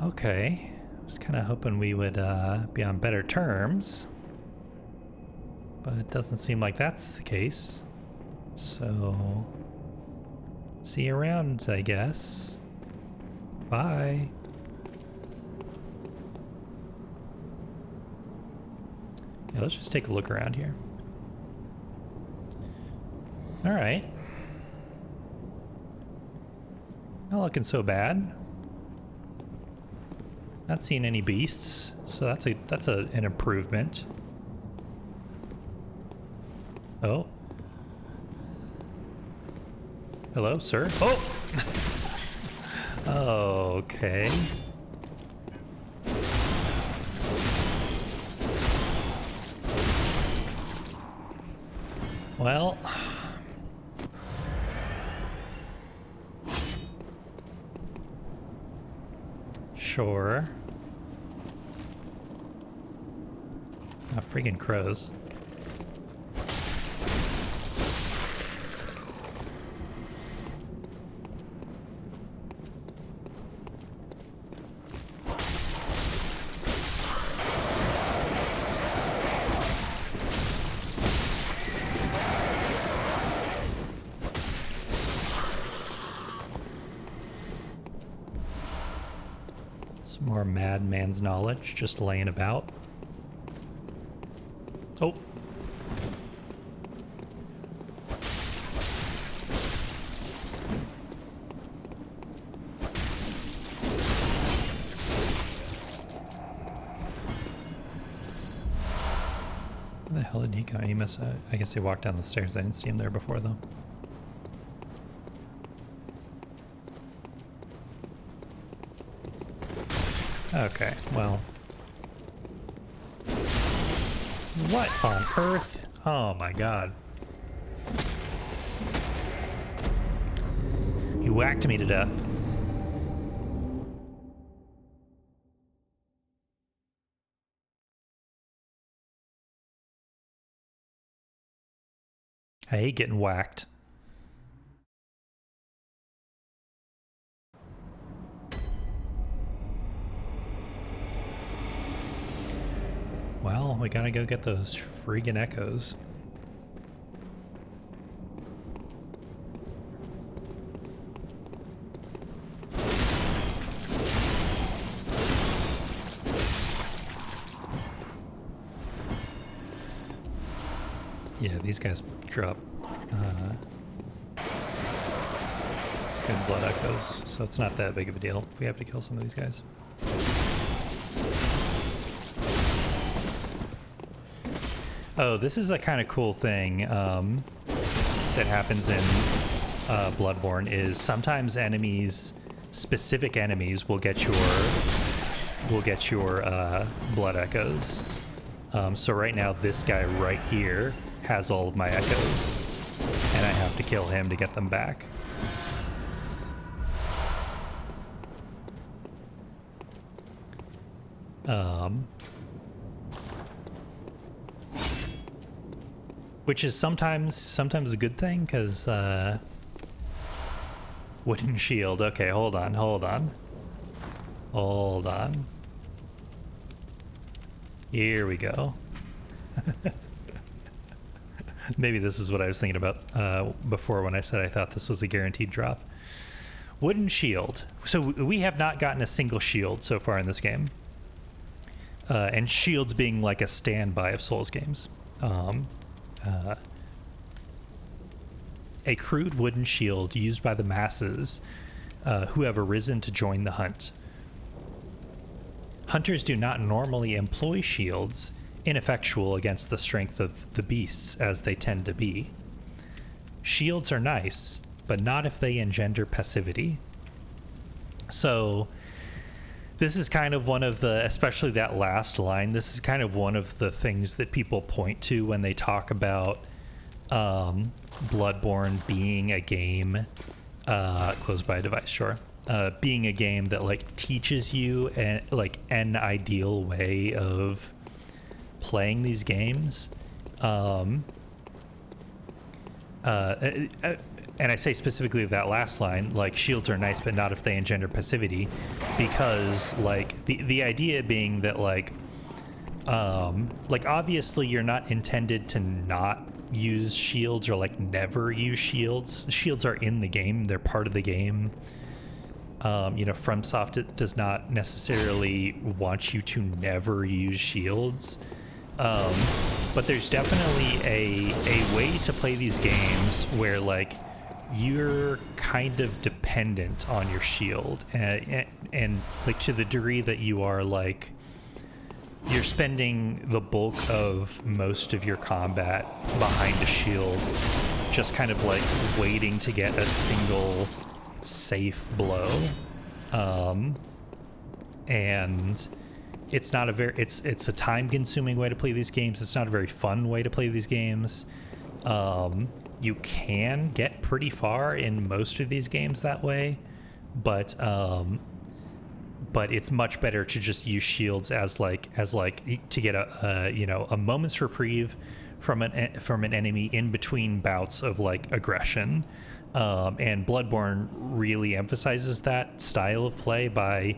okay. I was kind of hoping we would be on better terms. But it doesn't seem like that's the case. So, see you around, I guess. Bye. Yeah, let's just take a look around here. All right. Not looking so bad. Not seeing any beasts, so that's an improvement. Oh. Hello, sir. Oh. Okay. Well. Sure. Oh, freaking crows. Some more madman's knowledge just laying about. Oh. Where the hell did he go? He must, I guess he walked down the stairs. I didn't see him there before, though. Okay, well. What on earth? Oh my god. He whacked me to death. I hate getting whacked. Well, we gotta go get those friggin' echoes. Yeah, these guys drop good blood echoes, so it's not that big of a deal if we have to kill some of these guys. Oh, this is a kind of cool thing that happens in Bloodborne is sometimes enemies, specific enemies, will get your blood echoes. So right now, this guy right here has all of my echoes, and I have to kill him to get them back. Which is sometimes a good thing, because wooden shield. Okay, hold on. Here we go. Maybe this is what I was thinking about before when I said I thought this was a guaranteed drop. Wooden shield. So we have not gotten a single shield so far in this game. And shields being like a standby of Souls games. A crude wooden shield used by the masses who have arisen to join the hunt. Hunters do not normally employ shields, ineffectual against the strength of the beasts as they tend to be. Shields are nice, but not if they engender passivity. So this is kind of one of the, especially that last line, this is kind of one of the things that people point to when they talk about Bloodborne being a game, closed by a device, sure. Being a game that like teaches you an ideal way of playing these games. And I say specifically that last line, like shields are nice, but not if they engender passivity, because like the idea being that like obviously you're not intended to not use shields or like never use shields. Shields are in the game, they're part of the game. FromSoft does not necessarily want you to never use shields. But there's definitely a way to play these games where like you're kind of dependent on your shield and like to the degree that you are like you're spending the bulk of most of your combat behind a shield, just kind of like waiting to get a single safe blow. And it's not a very, it's a time consuming way to play these games. It's not a very fun way to play these games. You can get pretty far in most of these games that way, but it's much better to just use shields as like to get a moment's reprieve from an enemy in between bouts of like aggression. And Bloodborne really emphasizes that style of play by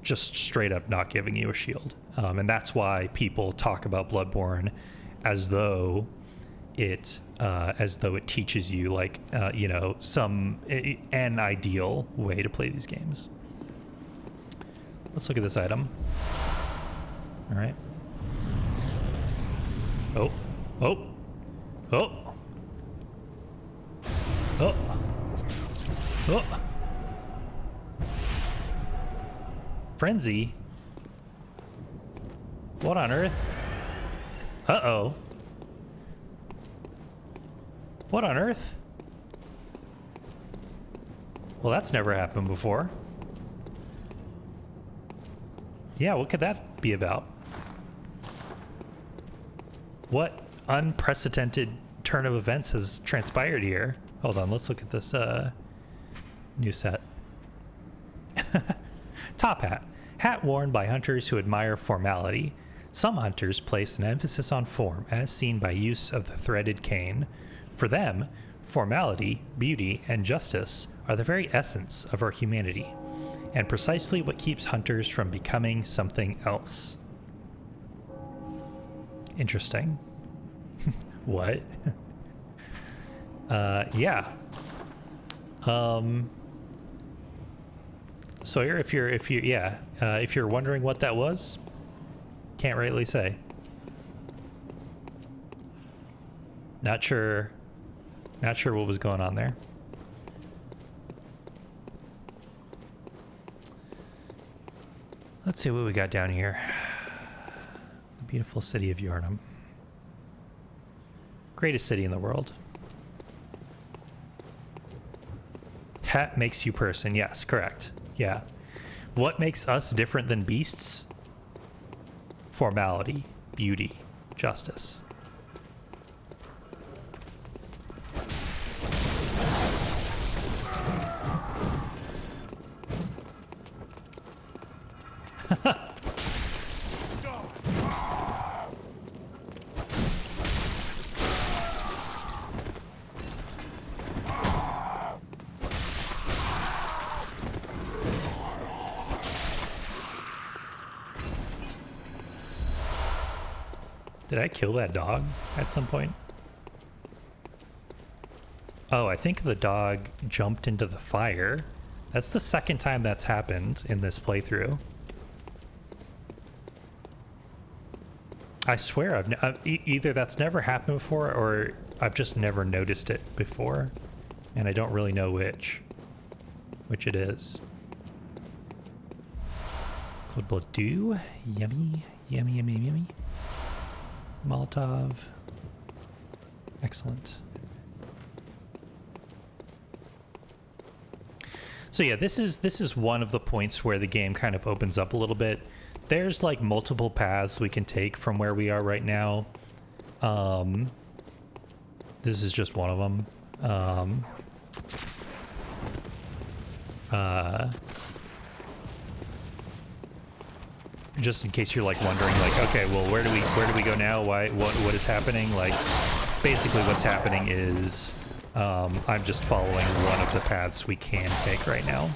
just straight up not giving you a shield. And that's why people talk about Bloodborne as though it teaches you like an ideal way to play these games. Let's look at this item. All right. Oh. Oh. Oh. Oh. Oh. Frenzy? What on earth? Uh-oh. What on earth? Well, that's never happened before. Yeah, what could that be about? What unprecedented turn of events has transpired here? Hold on, let's look at this new set. Top hat. Hat worn by hunters who admire formality. Some hunters place an emphasis on form, as seen by use of the threaded cane. For them, formality, beauty, and justice are the very essence of our humanity, and precisely what keeps hunters from becoming something else. Interesting. What? Yeah. Sawyer, if you're wondering what that was, can't rightly say. Not sure what was going on there. Let's see what we got down here. The beautiful city of Yharnam. Greatest city in the world. Hat makes you person. Yes, correct. Yeah. What makes us different than beasts? Formality, beauty, justice. Did I kill that dog at some point? Oh, I think the dog jumped into the fire. That's the second time that's happened in this playthrough. I swear either that's never happened before or I've just never noticed it before. And I don't really know which it is. Cold blood dew. Yummy, yummy, yummy, yummy. Molotov. Excellent. So yeah, this is one of the points where the game kind of opens up a little bit. There's like multiple paths we can take from where we are right now. This is just one of them. Just in case you're like wondering, like, okay, well, where do we go now? What is happening? Like, basically, what's happening is I'm just following one of the paths we can take right now,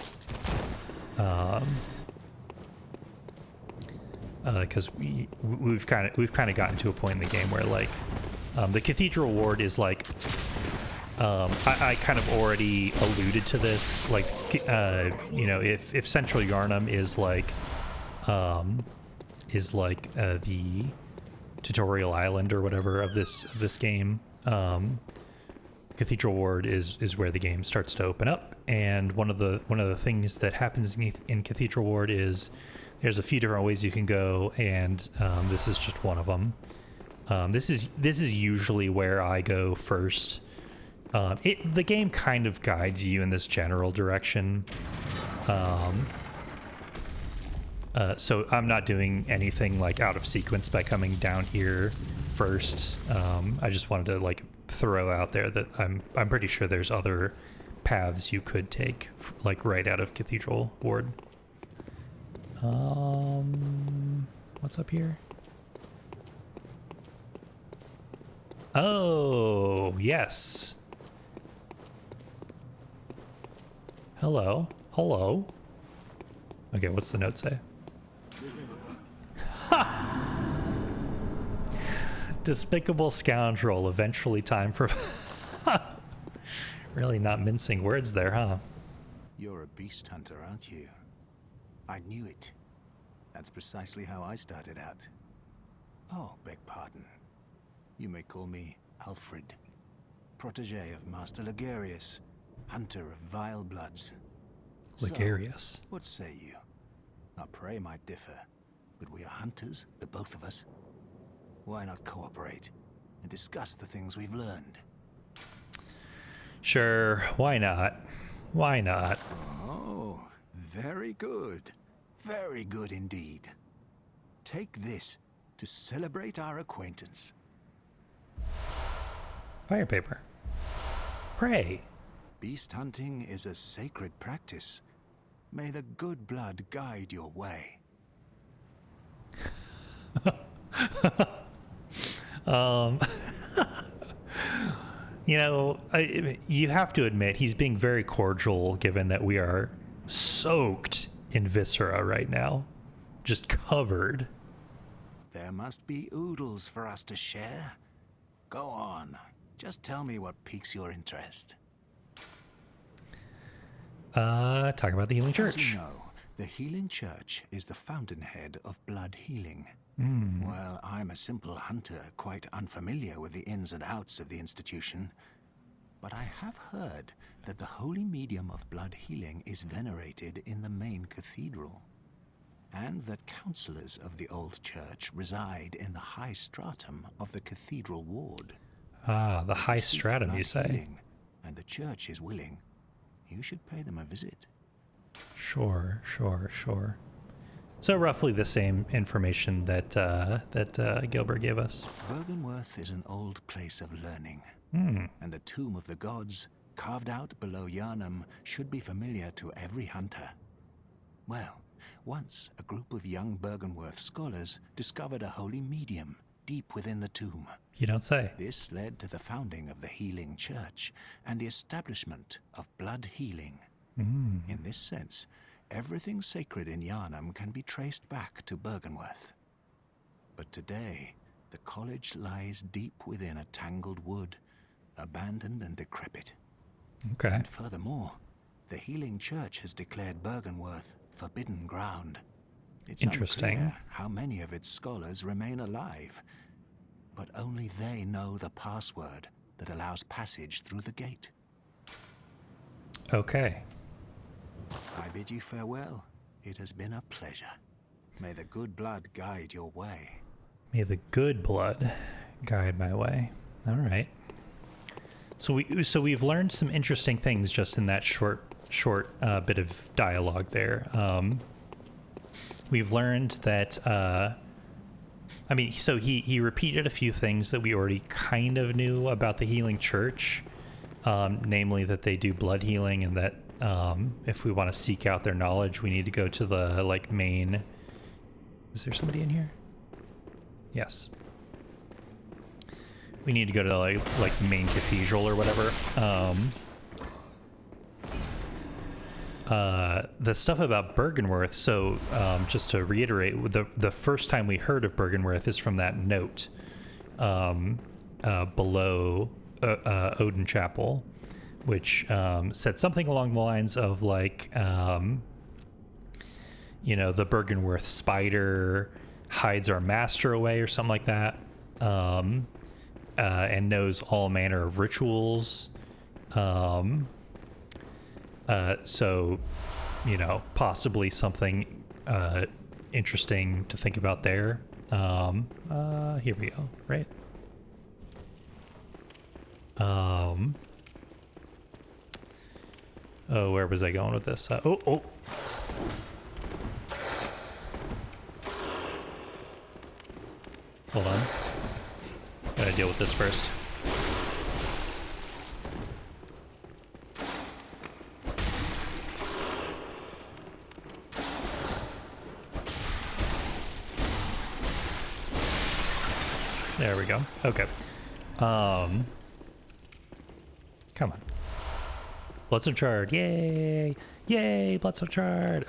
because we've kind of gotten to a point in the game where like the Cathedral Ward is like I kind of already alluded to this, like you know, if Central Yharnam is like the tutorial island or whatever of this game, Cathedral Ward is where the game starts to open up. And one of the things that happens in Cathedral Ward is there's a few different ways you can go, and this is just one of them. This is usually where I go first. The game kind of guides you in this general direction. So I'm not doing anything like out of sequence by coming down here first. I just wanted to like throw out there that I'm pretty sure there's other paths you could take like right out of Cathedral Ward. What's up here? Oh, yes. Hello. Hello. Okay, what's the note say? Despicable scoundrel, eventually time for... Really not mincing words there, huh? You're a beast hunter, aren't you? I knew it. That's precisely how I started out. Oh, beg pardon. You may call me Alfred, protege of Master Ligarius, hunter of vile bloods. Ligarius. So, what say you? Our prey might differ, but we are hunters, the both of us. Why not cooperate and discuss the things we've learned? Sure, why not? Why not? Oh, very good. Very good indeed. Take this to celebrate our acquaintance. Fire paper. Pray. Beast hunting is a sacred practice. May the good blood guide your way. You know, you have to admit he's being very cordial given that we are soaked in viscera right now. Just covered. There must be oodles for us to share. Go on. Just tell me what piques your interest. Talk about the Healing As Church. you know, the Healing Church is the fountainhead of blood healing. Well, I'm a simple hunter, quite unfamiliar with the ins and outs of the institution. But I have heard that the holy medium of blood healing is venerated in the main cathedral, and that counselors of the old church reside in the high stratum of the cathedral ward. Ah, the high If you seek stratum, blood you say? healing, and the church is willing, you should pay them a visit. Sure. So roughly the same information that Gilbert gave us. Byrgenwerth is an old place of learning, and the Tomb of the Gods, carved out below Yharnam, should be familiar to every hunter. Well, once a group of young Byrgenwerth scholars discovered a holy medium deep within the tomb. You don't say. This led to the founding of the Healing Church and the establishment of blood healing. In this sense, everything sacred in Yharnam can be traced back to Byrgenwerth. But today, the college lies deep within a tangled wood, abandoned and decrepit. Okay. And furthermore, the Healing Church has declared Byrgenwerth forbidden ground. It's Interesting. unclear how many of its scholars remain alive, but only they know the password that allows passage through the gate. Okay. I bid you farewell. It has been a pleasure. May the good blood guide your way. May the good blood guide my way. All right. So we've learned some interesting things just in that short bit of dialogue there. We've learned that so he repeated a few things that we already kind of knew about the Healing Church, namely that they do blood healing, and that if we want to seek out their knowledge, we need to go to the main. Is there somebody in here? Yes. We need to go to the main cathedral or whatever. The stuff about Byrgenwerth. So just to reiterate, the first time we heard of Byrgenwerth is from that note below Odin Chapel, which said something along the lines of the Byrgenwerth spider hides our master away or something like that, and knows all manner of rituals. So, possibly something interesting to think about there. Here we go, right? Where was I going with this? Oh. Hold on. Gotta deal with this first. There we go. Okay. Come on. Bloodstone Shard. Yay! Yay! Bloodstone Shard.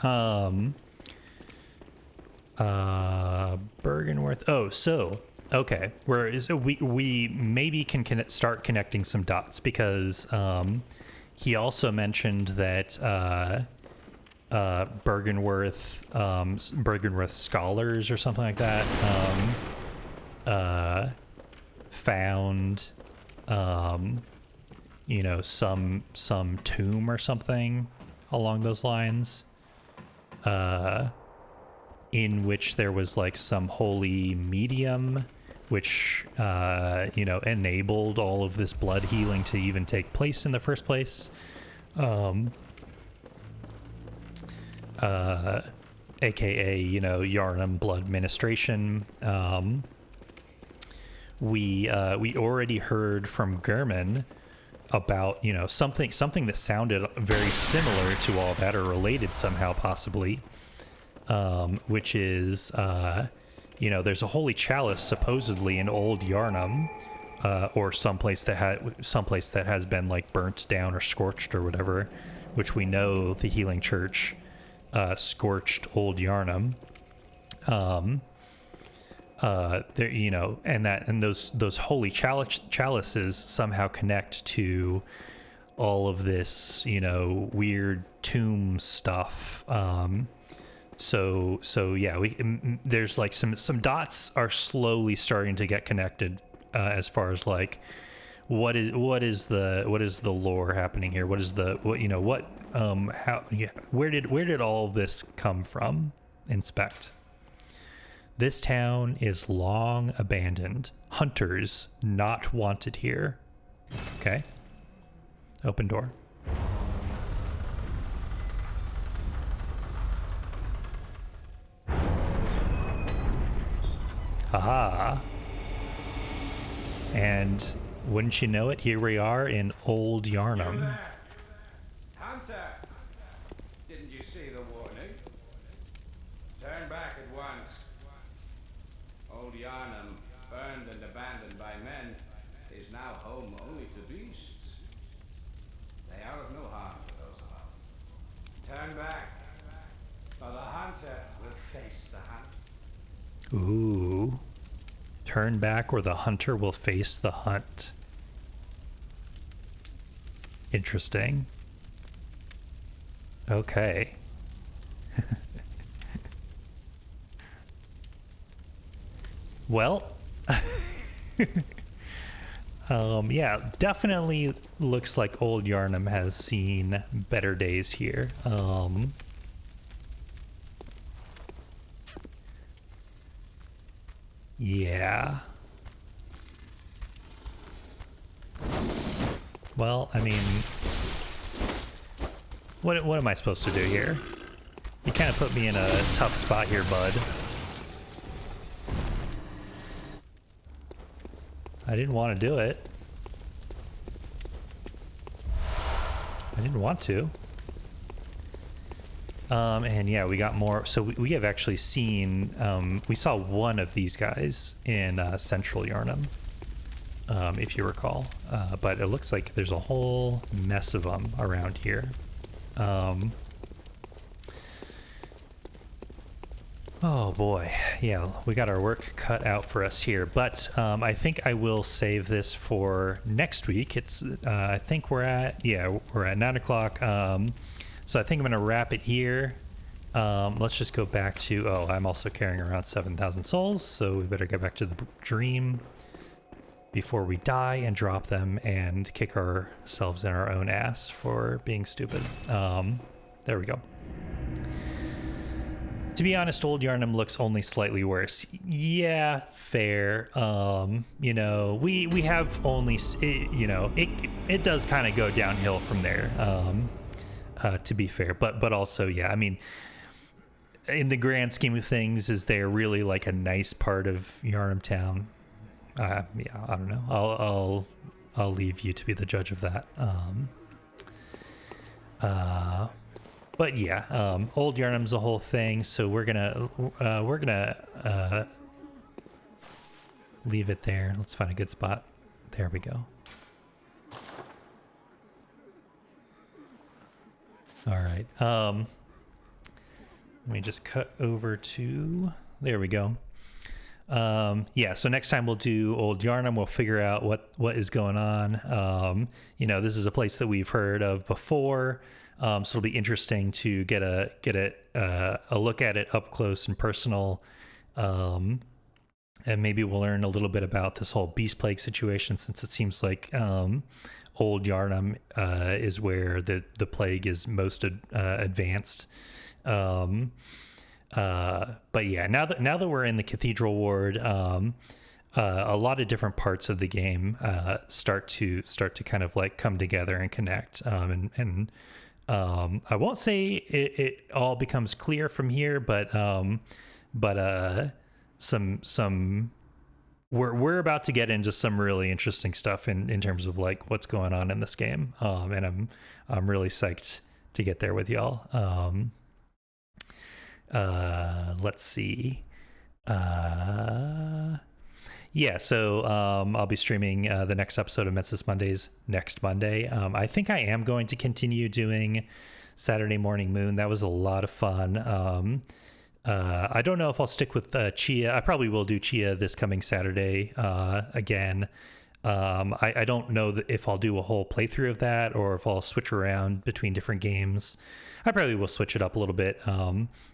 Byrgenwerth. Oh, so okay. We maybe can start connecting some dots, because he also mentioned that Bergenworth scholars or something like that found some tomb or something along those lines, in which there was like some holy medium which enabled all of this blood healing to even take place in the first place. AKA, Yharnam blood ministration. We already heard from German about, something that sounded very similar to all that, or related somehow, possibly, which is, there's a holy chalice supposedly in Old Yharnam, or someplace that has been like burnt down or scorched or whatever, which we know the Healing Church scorched Old Yharnam. And those holy chalices somehow connect to all of this, weird tomb stuff. So yeah, there's like some dots are slowly starting to get connected, as far as like what is the lore happening here? Where did all of this come from? Inspect. This town is long abandoned. Hunters not wanted here. Okay. Open door. Aha. And wouldn't you know it, here we are in Old Yharnam. Hunter! Didn't you see the warning? Turn back at once. Old Yharnam, burned and abandoned by men, is now home only to beasts. They are of no harm to those alone. Turn back, for the hunter will face the hunt. Ooh. Turn back or the hunter will face the hunt. Interesting. Okay. Well, yeah, definitely looks like Old Yharnam has seen better days here. Yeah. Well, I mean, what am I supposed to do here? You kind of put me in a tough spot here, bud. I didn't want to do it. I didn't want to. And yeah, we got more. So we have actually seen, we saw one of these guys in Central Yharnam, if you recall. But it looks like there's a whole mess of them around here. Oh boy, yeah, we got our work cut out for us here. But I think I will save this for next week. It's I think we're at 9 o'clock. So I think I'm gonna wrap it here. Let's just go back to, I'm also carrying around 7,000 souls, so we better get back to the dream before we die and drop them and kick ourselves in our own ass for being stupid. There we go. To be honest, Old Yharnam looks only slightly worse. Yeah, fair. We have only, it does kind of go downhill from there. To be fair, but also, yeah, I mean, in the grand scheme of things, is there really like a nice part of Yharnam town? Yeah, I don't know. I'll leave you to be the judge of that. But yeah, Old Yharnam's a whole thing, so we're gonna leave it there. Let's find a good spot. There we go. All right. Let me just cut over to, there we go. Yeah, so next time we'll do Old Yharnam. We'll figure out what is going on. This is a place that we've heard of before. So it'll be interesting to get a look at it up close and personal. And maybe we'll learn a little bit about this whole beast plague situation, since it seems like Old Yarnum is where the plague is most advanced. But yeah, now that we're in the Cathedral ward, a lot of different parts of the game start to kind of like come together and connect. And I won't say it all becomes clear from here, but some we're about to get into some really interesting stuff in terms of like what's going on in this game. And I'm really psyched to get there with y'all. Let's see. Yeah, so I'll be streaming the next episode of Mensis Mondays next Monday. I think I am going to continue doing Saturday Morning Moon. That was a lot of fun. I don't know if I'll stick with Chia. I probably will do Chia this coming Saturday again. I don't know if I'll do a whole playthrough of that or if I'll switch around between different games. I probably will switch it up a little bit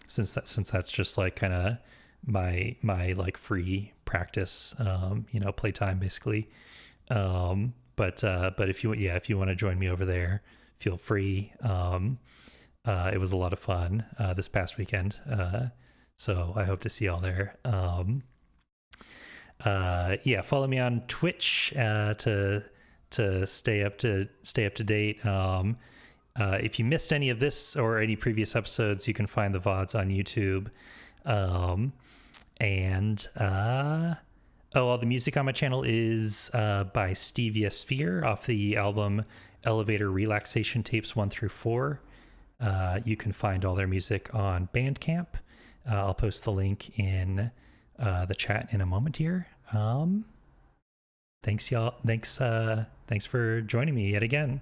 since that's just like kind of my like free practice, playtime basically. But if you want to join me over there, feel free. It was a lot of fun this past weekend. So I hope to see y'all there. Follow me on Twitch to stay up to date. If you missed any of this or any previous episodes, you can find the VODs on YouTube. All the music on my channel is by Stevia Sphere off the album Elevator Relaxation Tapes 1 through 4. You can find all their music on Bandcamp. I'll post the link in the chat in a moment here. Thanks y'all. Thanks for joining me yet again.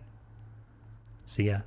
See ya.